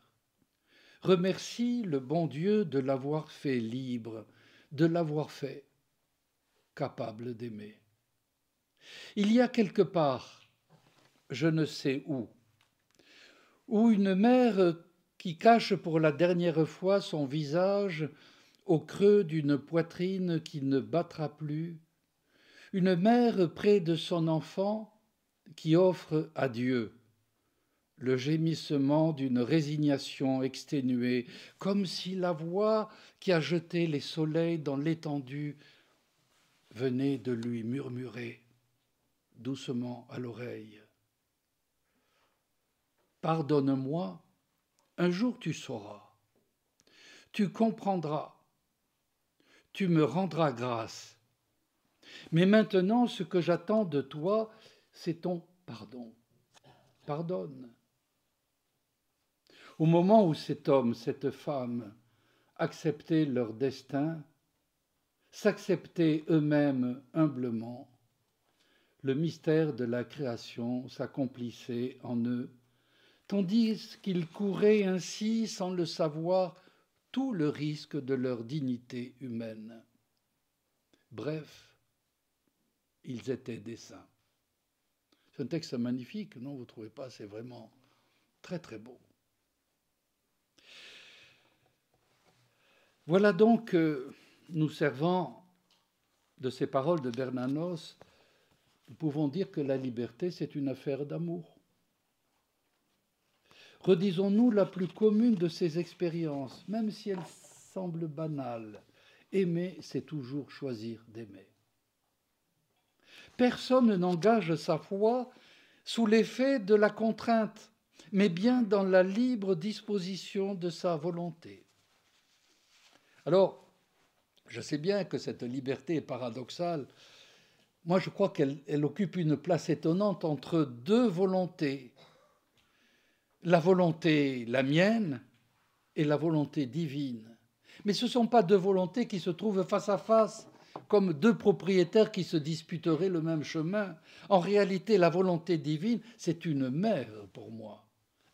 remercie le bon Dieu de l'avoir fait libre, de l'avoir fait capable d'aimer. Il y a quelque part, je ne sais où une mère qui cache pour la dernière fois son visage au creux d'une poitrine qui ne battra plus, une mère près de son enfant qui offre à Dieu le gémissement d'une résignation exténuée, comme si la voix qui a jeté les soleils dans l'étendue venait de lui murmurer doucement à l'oreille. Pardonne-moi, un jour tu sauras, tu comprendras, tu me rendras grâce. Mais maintenant, ce que j'attends de toi, c'est ton pardon. Pardonne. Au moment où cet homme, cette femme acceptaient leur destin, s'acceptaient eux-mêmes humblement, le mystère de la création s'accomplissait en eux, tandis qu'ils couraient ainsi, sans le savoir, tout le risque de leur dignité humaine. Bref, ils étaient des saints. C'est un texte magnifique, non, vous ne trouvez pas? C'est vraiment très très beau. Voilà donc nous servant de ces paroles de Bernanos, nous pouvons dire que la liberté, c'est une affaire d'amour. Redisons-nous la plus commune de ces expériences, même si elle semble banale. Aimer, c'est toujours choisir d'aimer. Personne n'engage sa foi sous l'effet de la contrainte, mais bien dans la libre disposition de sa volonté. Alors, je sais bien que cette liberté est paradoxale. Moi, je crois qu'elle occupe une place étonnante entre deux volontés. La volonté, la mienne, et la volonté divine. Mais ce ne sont pas deux volontés qui se trouvent face à face, comme deux propriétaires qui se disputeraient le même chemin. En réalité, la volonté divine, c'est une mère pour moi.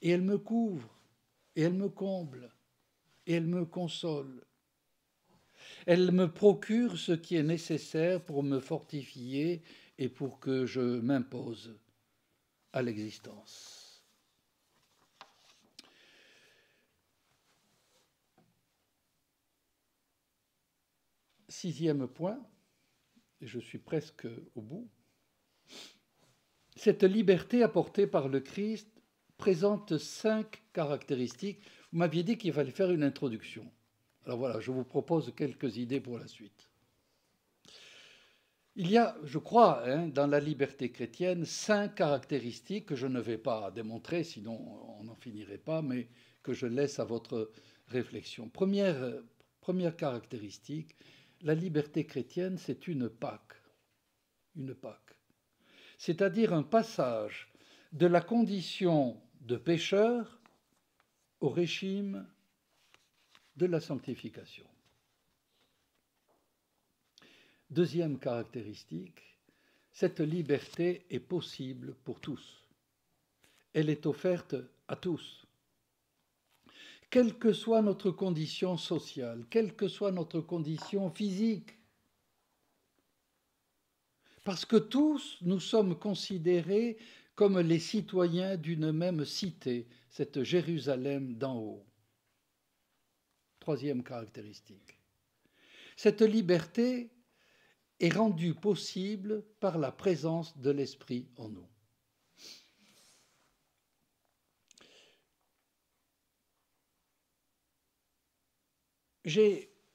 Et elle me couvre, et elle me comble, et elle me console. Elle me procure ce qui est nécessaire pour me fortifier et pour que je m'impose à l'existence. Sixième point, et je suis presque au bout, cette liberté apportée par le Christ présente 5 caractéristiques. Vous m'aviez dit qu'il fallait faire une introduction. Alors voilà, je vous propose quelques idées pour la suite. Il y a, je crois, dans la liberté chrétienne, 5 caractéristiques que je ne vais pas démontrer, sinon on n'en finirait pas, mais que je laisse à votre réflexion. Première caractéristique, la liberté chrétienne, c'est une Pâque. Une Pâque. C'est-à-dire un passage de la condition de pécheur au régime de la sanctification. Deuxième caractéristique, cette liberté est possible pour tous. Elle est offerte à tous. Quelle que soit notre condition sociale, quelle que soit notre condition physique, parce que tous nous sommes considérés comme les citoyens d'une même cité, cette Jérusalem d'en haut. Troisième caractéristique. Cette liberté est rendue possible par la présence de l'Esprit en nous.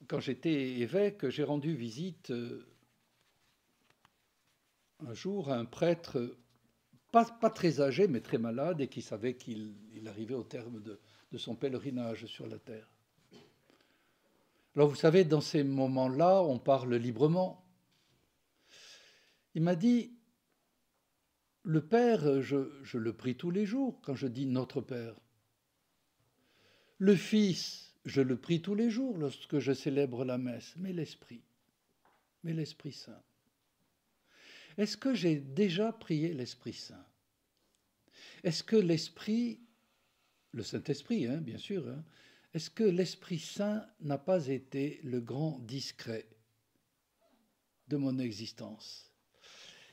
Quand j'étais évêque, j'ai rendu visite un jour un prêtre, pas très âgé, mais très malade, et qui savait qu'il arrivait au terme de son pèlerinage sur la terre. Alors vous savez, dans ces moments-là, on parle librement. Il m'a dit, le Père, je le prie tous les jours quand je dis notre Père. Le Fils, je le prie tous les jours lorsque je célèbre la messe, mais l'Esprit Saint. Est-ce que j'ai déjà prié l'Esprit Saint? Est-ce que l'Esprit, le Saint-Esprit, bien sûr, est-ce que l'Esprit Saint n'a pas été le grand discret de mon existence?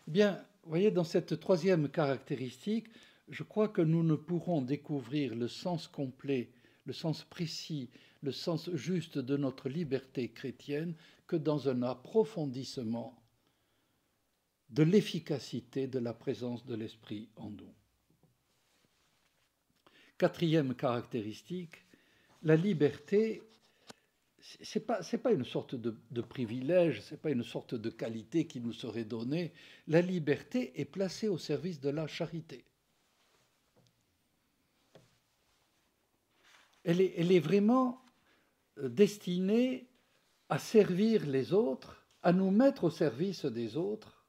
Eh bien, vous voyez, dans cette troisième caractéristique, je crois que nous ne pourrons découvrir le sens complet, le sens précis, le sens juste de notre liberté chrétienne que dans un approfondissement de l'efficacité de la présence de l'Esprit en nous. Quatrième caractéristique, la liberté, ce n'est pas une sorte de privilège, ce n'est pas une sorte de qualité qui nous serait donnée. La liberté est placée au service de la charité. Elle est vraiment destinée à servir les autres, à nous mettre au service des autres,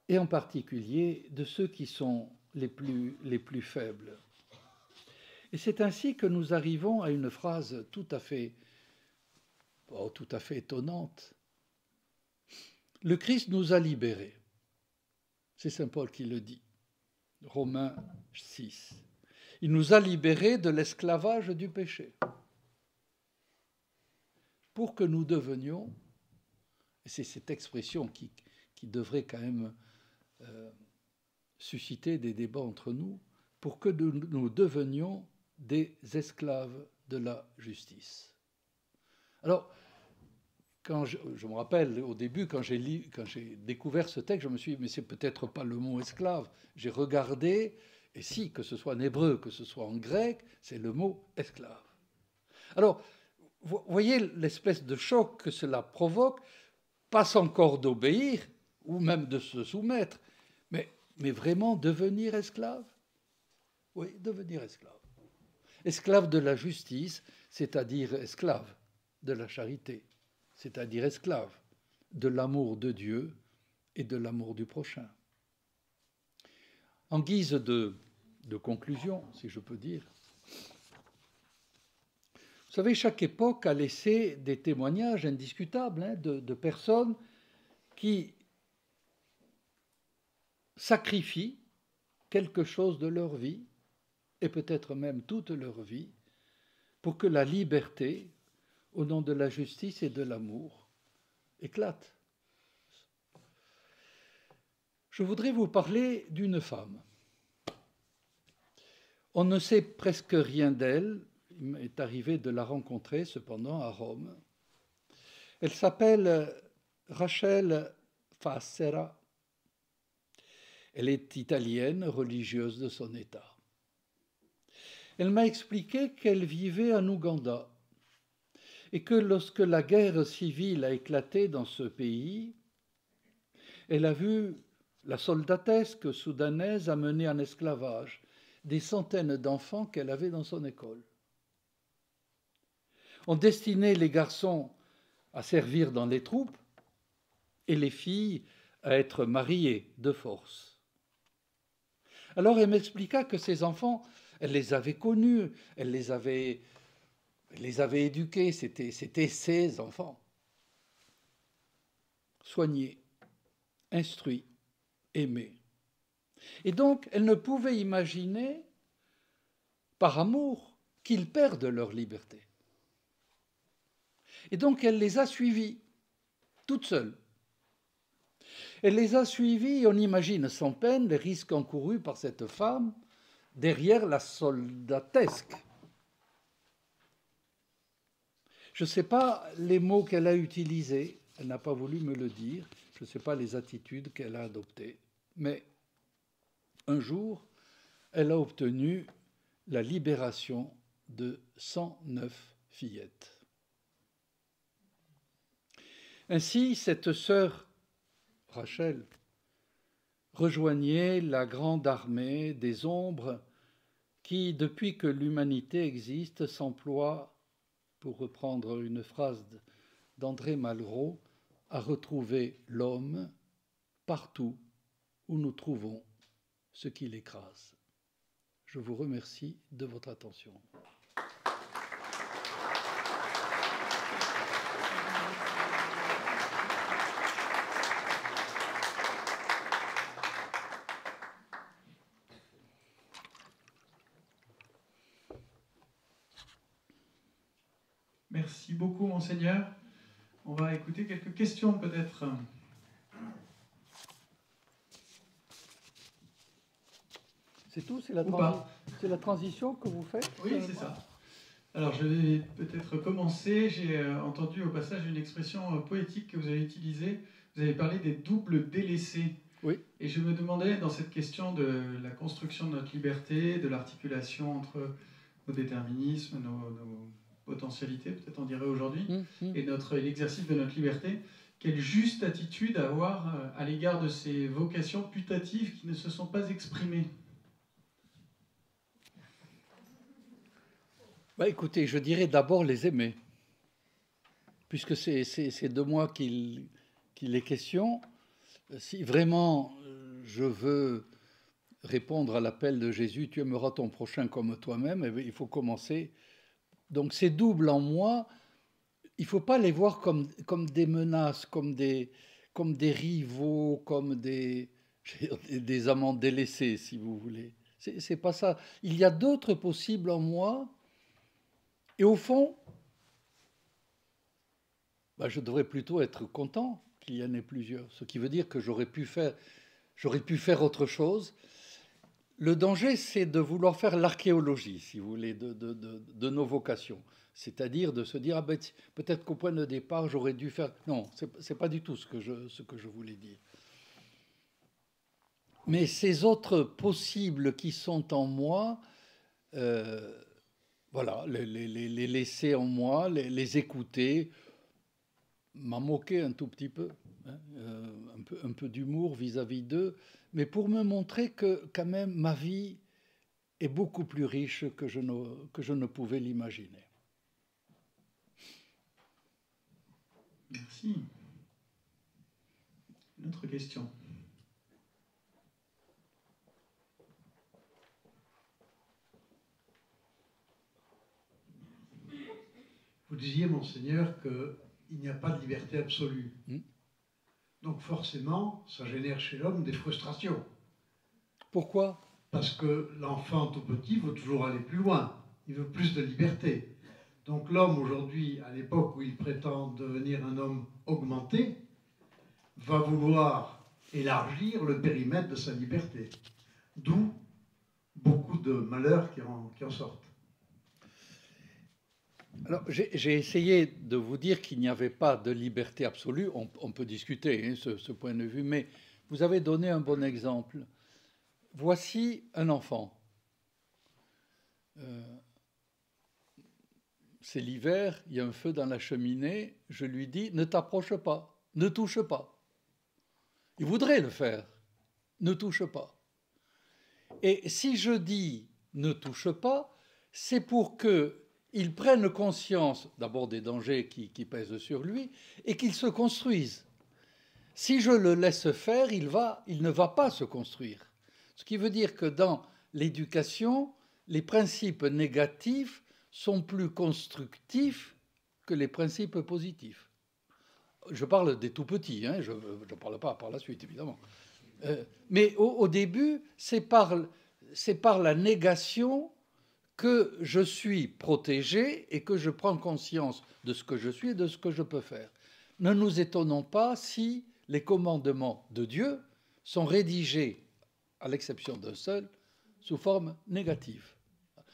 et en particulier de ceux qui sont les plus faibles. Et c'est ainsi que nous arrivons à une phrase tout à fait étonnante. Le Christ nous a libérés. C'est saint Paul qui le dit. Romains 6. Il nous a libérés de l'esclavage du péché pour que nous devenions, et c'est cette expression qui devrait quand même susciter des débats entre nous, pour que nous devenions des esclaves de la justice. Alors, quand je me rappelle au début, quand j'ai découvert ce texte, je me suis dit, mais c'est peut-être pas le mot esclave. J'ai regardé, et si, que ce soit en hébreu, que ce soit en grec, c'est le mot esclave. Alors, vous voyez l'espèce de choc que cela provoque, pas encore d'obéir, ou même de se soumettre, mais vraiment devenir esclave. Oui, devenir esclave. Esclave de la justice, c'est-à-dire esclave de la charité, c'est-à-dire esclave de l'amour de Dieu et de l'amour du prochain. En guise de conclusion, si je peux dire, vous savez, chaque époque a laissé des témoignages indiscutables de personnes qui sacrifient quelque chose de leur vie, et peut-être même toute leur vie, pour que la liberté, au nom de la justice et de l'amour, éclate. Je voudrais vous parler d'une femme. On ne sait presque rien d'elle. Il m'est arrivé de la rencontrer cependant à Rome. Elle s'appelle Rachel Facera. Elle est italienne, religieuse de son état. Elle m'a expliqué qu'elle vivait en Ouganda et que lorsque la guerre civile a éclaté dans ce pays, elle a vu la soldatesque soudanaise amener en esclavage des centaines d'enfants qu'elle avait dans son école. On destinait les garçons à servir dans les troupes et les filles à être mariées de force. Alors elle m'expliqua que ces enfants, elle les avait connus, elle les avait éduqués, c'était ses enfants. Soignés, instruits, aimés. Et donc, elle ne pouvait imaginer, par amour, qu'ils perdent leur liberté. Et donc, elle les a suivis, toute seule. Elle les a suivis, on imagine sans peine les risques encourus par cette femme derrière la soldatesque. Je ne sais pas les mots qu'elle a utilisés, elle n'a pas voulu me le dire, je ne sais pas les attitudes qu'elle a adoptées, mais un jour, elle a obtenu la libération de 109 fillettes. Ainsi, cette sœur Rachel, rejoignez la grande armée des ombres qui, depuis que l'humanité existe, s'emploie, pour reprendre une phrase d'André Malraux, à retrouver l'homme partout où nous trouvons ce qui l'écrase. Je vous remercie de votre attention. Merci beaucoup, Monseigneur. On va écouter quelques questions, peut-être. C'est tout? C'est la transition que vous faites? Oui, c'est ça. Alors, je vais peut-être commencer. J'ai entendu au passage une expression poétique que vous avez utilisée. Vous avez parlé des doubles délaissés. Oui. Et je me demandais, dans cette question de la construction de notre liberté, de l'articulation entre nos déterminismes, nos potentialités, peut-être on dirait aujourd'hui, et l'exercice de notre liberté, quelle juste attitude avoir à l'égard de ces vocations putatives qui ne se sont pas exprimées. Bah, écoutez, je dirais d'abord les aimer, puisque c'est de moi qu'il est question. Si vraiment je veux répondre à l'appel de Jésus, tu aimeras ton prochain comme toi-même, eh bien, il faut commencer. Donc ces doubles en moi, il ne faut pas les voir comme des menaces, comme des rivaux, comme des amants délaissés, si vous voulez. C'est pas ça. Il y a d'autres possibles en moi, et au fond, bah, je devrais plutôt être content qu'il y en ait plusieurs, ce qui veut dire que j'aurais pu faire autre chose. Le danger, c'est de vouloir faire l'archéologie, si vous voulez, de nos vocations. C'est-à-dire de se dire, ah ben, peut-être qu'au point de départ, j'aurais dû faire... Non, ce n'est pas du tout ce que je voulais dire. Mais ces autres possibles qui sont en moi, voilà, les laisser en moi, les écouter, m'en moquer un tout petit peu, hein, un peu d'humour vis-à-vis d'eux, mais pour me montrer que quand même ma vie est beaucoup plus riche que je ne pouvais l'imaginer. Merci. Une autre question. Vous disiez, Monseigneur, qu'il n'y a pas de liberté absolue. Donc forcément, ça génère chez l'homme des frustrations. Pourquoi ? Parce que l'enfant tout petit veut toujours aller plus loin. Il veut plus de liberté. Donc l'homme aujourd'hui, à l'époque où il prétend devenir un homme augmenté, va vouloir élargir le périmètre de sa liberté. D'où beaucoup de malheurs qui en sortent. Alors, j'ai essayé de vous dire qu'il n'y avait pas de liberté absolue. On peut discuter hein, ce point de vue, mais vous avez donné un bon exemple. Voici un enfant. C'est l'hiver, il y a un feu dans la cheminée. Je lui dis, ne t'approche pas, ne touche pas. Il voudrait le faire, ne touche pas. Et si je dis ne touche pas, c'est pour qu'il prenne conscience d'abord des dangers qui pèsent sur lui et qu'il se construise. Si je le laisse faire, il ne va pas se construire. Ce qui veut dire que dans l'éducation, les principes négatifs sont plus constructifs que les principes positifs. Je parle des tout petits, hein, je ne parle pas par la suite, évidemment. Mais au début, c'est par la négation que je suis protégé et que je prends conscience de ce que je suis et de ce que je peux faire. Ne nous étonnons pas si les commandements de Dieu sont rédigés, à l'exception d'un seul, sous forme négative.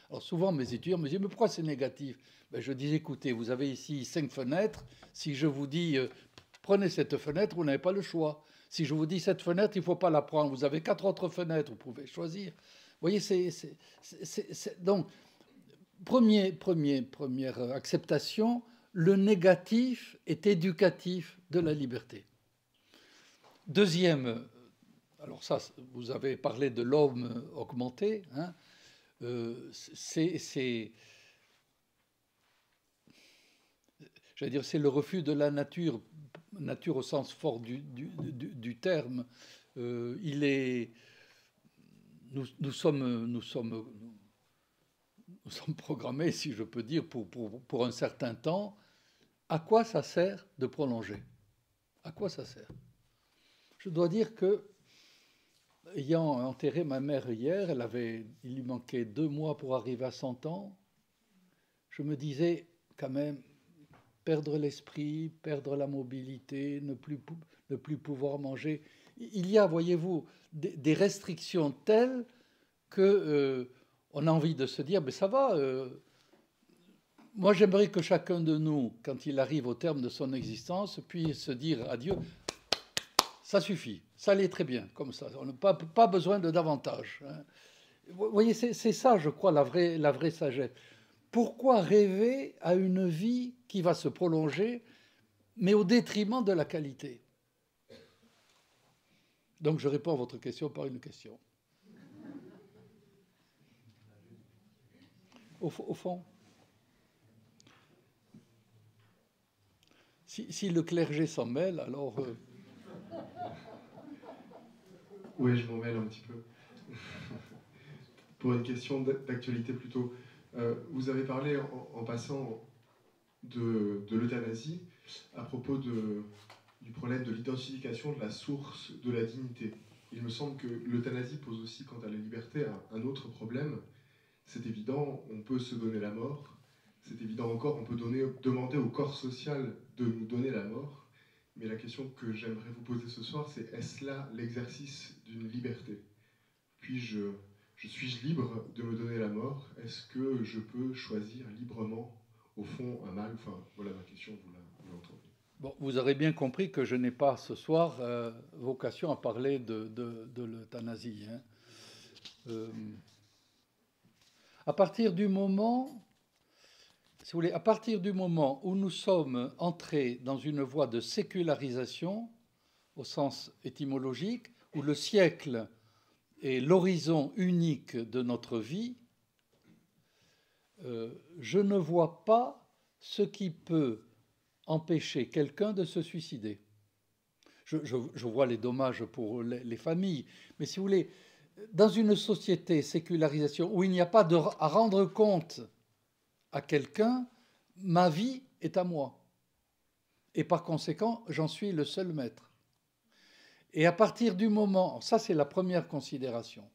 Alors souvent, mes étudiants me disent « Mais pourquoi c'est négatif ?» Ben, je dis « Écoutez, vous avez ici 5 fenêtres. Si je vous dis « Prenez cette fenêtre », vous n'avez pas le choix. Si je vous dis « Cette fenêtre, il ne faut pas la prendre. Vous avez 4 autres fenêtres, vous pouvez choisir. » Vous voyez, donc, première acceptation, le négatif est éducatif de la liberté. Deuxième, alors ça, vous avez parlé de l'homme augmenté, hein, j'allais dire, c'est le refus de la nature, nature au sens fort du terme. Nous sommes programmés, si je peux dire, pour un certain temps. À quoi ça sert de prolonger? À quoi ça sert? Je dois dire que, ayant enterré ma mère hier, il lui manquait 2 mois pour arriver à 100 ans, je me disais quand même, perdre l'esprit, perdre la mobilité, ne plus pouvoir manger. Il y a, voyez-vous, des restrictions telles que on a envie de se dire, mais ça va. Moi, j'aimerais que chacun de nous, quand il arrive au terme de son existence, puisse se dire à Dieu, ça suffit, ça allait très bien, comme ça. On n'a pas besoin de davantage. Hein. Vous voyez, c'est ça, je crois, la vraie sagesse. Pourquoi rêver à une vie qui va se prolonger, mais au détriment de la qualité? Donc je réponds à votre question par une question. Au fond, si le clergé s'en mêle, alors... Oui, je m'en mêle un petit peu. Pour une question d'actualité plutôt. Vous avez parlé en passant de l'euthanasie à propos du problème de l'identification de la source de la dignité. Il me semble que l'euthanasie pose aussi, quant à la liberté, un autre problème. C'est évident, on peut se donner la mort. C'est évident encore, on peut demander au corps social de nous donner la mort. Mais la question que j'aimerais vous poser ce soir, c'est est-ce là l'exercice d'une liberté? Suis-je libre de me donner la mort? Est-ce que je peux choisir librement, au fond, un mal? Enfin, voilà ma question, vous l'entendez. Bon, vous aurez bien compris que je n'ai pas ce soir vocation à parler de l'euthanasie. Hein. À partir du moment, si vous voulez, à partir du moment où nous sommes entrés dans une voie de sécularisation, au sens étymologique, où le siècle est l'horizon unique de notre vie, je ne vois pas ce qui peut empêcher quelqu'un de se suicider. Je vois les dommages pour les familles, mais si vous voulez, dans une société sécularisation où il n'y a pas à rendre compte à quelqu'un, ma vie est à moi. Et par conséquent, j'en suis le seul maître. Et à partir du moment, ça c'est la première considération.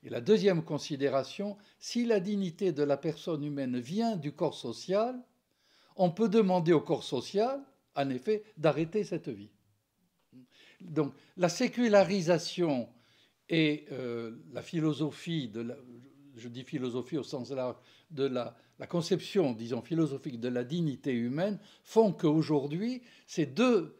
Et la deuxième considération, si la dignité de la personne humaine vient du corps social, on peut demander au corps social, en effet, d'arrêter cette vie. Donc la sécularisation et la philosophie, je dis philosophie au sens large, de la conception, disons, philosophique de la dignité humaine, font qu'aujourd'hui, ces deux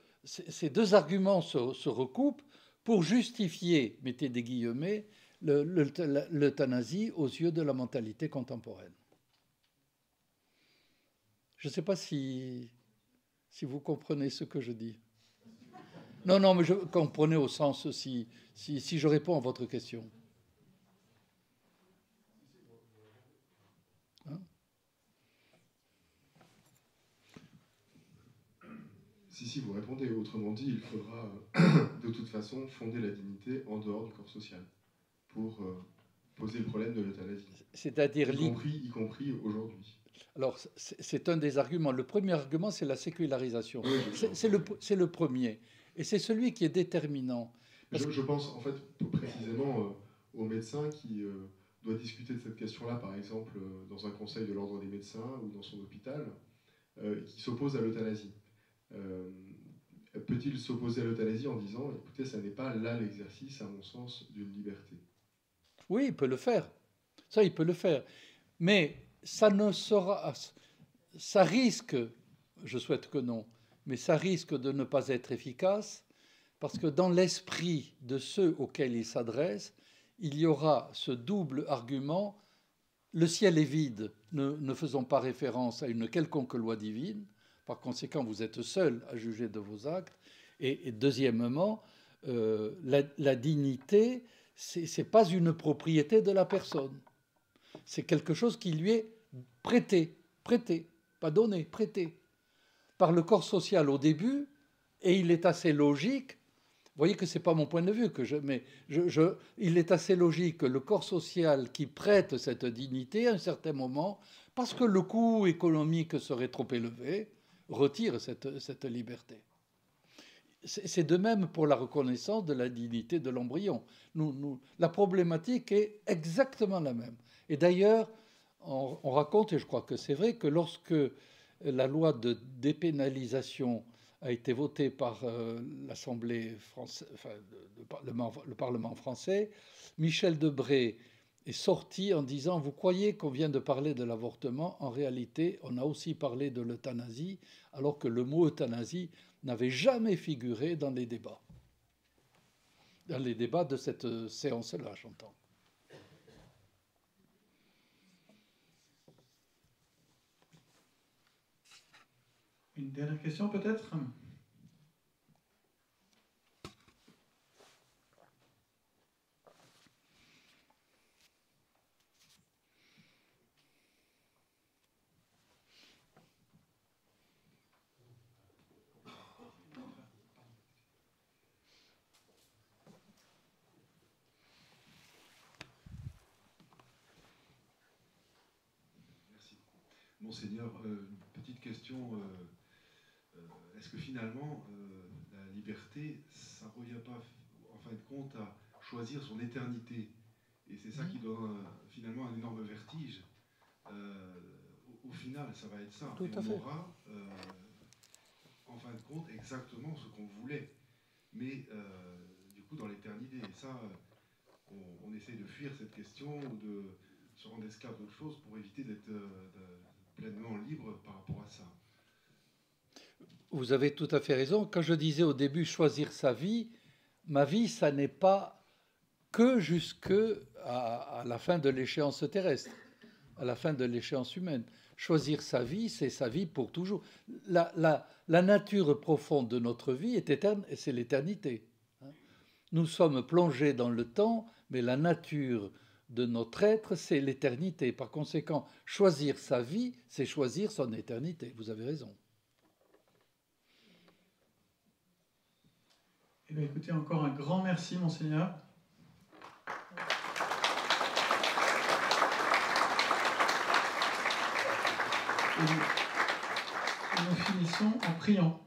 arguments se recoupent pour justifier, mettez des guillemets, l'euthanasie aux yeux de la mentalité contemporaine. Je ne sais pas si vous comprenez ce que je dis. Non, mais je comprenez au sens si je réponds à votre question. Hein? Si, vous répondez. Autrement dit, il faudra de toute façon fonder la dignité en dehors du corps social pour poser le problème de l'euthanasie. C'est-à-dire y compris aujourd'hui. Alors, c'est un des arguments. Le premier argument, c'est la sécularisation. Oui, c'est le premier. Et c'est celui qui est déterminant. Je pense, en fait, précisément aux médecins qui doivent discuter de cette question-là, par exemple, dans un conseil de l'ordre des médecins ou dans son hôpital, qui s'oppose à l'euthanasie. Peut-il s'opposer à l'euthanasie en disant, écoutez, ça n'est pas là l'exercice, à mon sens, d'une liberté? Oui, il peut le faire. Ça, il peut le faire. Mais ça risque, je souhaite que non, mais ça risque de ne pas être efficace parce que dans l'esprit de ceux auxquels il s'adresse, il y aura ce double argument, le ciel est vide, ne faisons pas référence à une quelconque loi divine, par conséquent vous êtes seul à juger de vos actes, Et deuxièmement, la dignité, c'est pas une propriété de la personne. C'est quelque chose qui lui est prêté, pas donné, prêté, par le corps social au début, et il est assez logique, vous voyez que ce n'est pas mon point de vue, il est assez logique que le corps social qui prête cette dignité à un certain moment, parce que le coût économique serait trop élevé, retire cette liberté. C'est de même pour la reconnaissance de la dignité de l'embryon. La problématique est exactement la même. Et d'ailleurs, on raconte, et je crois que c'est vrai, que lorsque la loi de dépénalisation a été votée par l'Assemblée française, enfin, le Parlement français, Michel Debré est sorti en disant « Vous croyez qu'on vient de parler de l'avortement? En réalité, on a aussi parlé de l'euthanasie, alors que le mot euthanasie n'avait jamais figuré dans les débats. » Dans les débats de cette séance-là, j'entends. Une dernière question peut-être ? Monseigneur, une petite question. Est-ce que finalement, la liberté, ça ne revient pas, en fin de compte, à choisir son éternité? Et c'est ça qui donne finalement un énorme vertige. Au final, ça va être ça. Tout à fait. On aura, en fin de compte, exactement ce qu'on voulait. Mais du coup, dans l'éternité. Et ça, on essaye de fuir cette question, ou de se rendre esclave d'autre chose pour éviter d'être pleinement libre par rapport à ça. Vous avez tout à fait raison. Quand je disais au début choisir sa vie, ma vie, ça n'est pas que jusqu'à la fin de l'échéance terrestre, à la fin de l'échéance humaine. Choisir sa vie, c'est sa vie pour toujours. La nature profonde de notre vie est éterne, et c'est l'éternité. Nous sommes plongés dans le temps, mais la nature de notre être, c'est l'éternité. Par conséquent, choisir sa vie, c'est choisir son éternité. Vous avez raison. Eh bien, écoutez, encore un grand merci, Monseigneur. Et nous finissons en priant.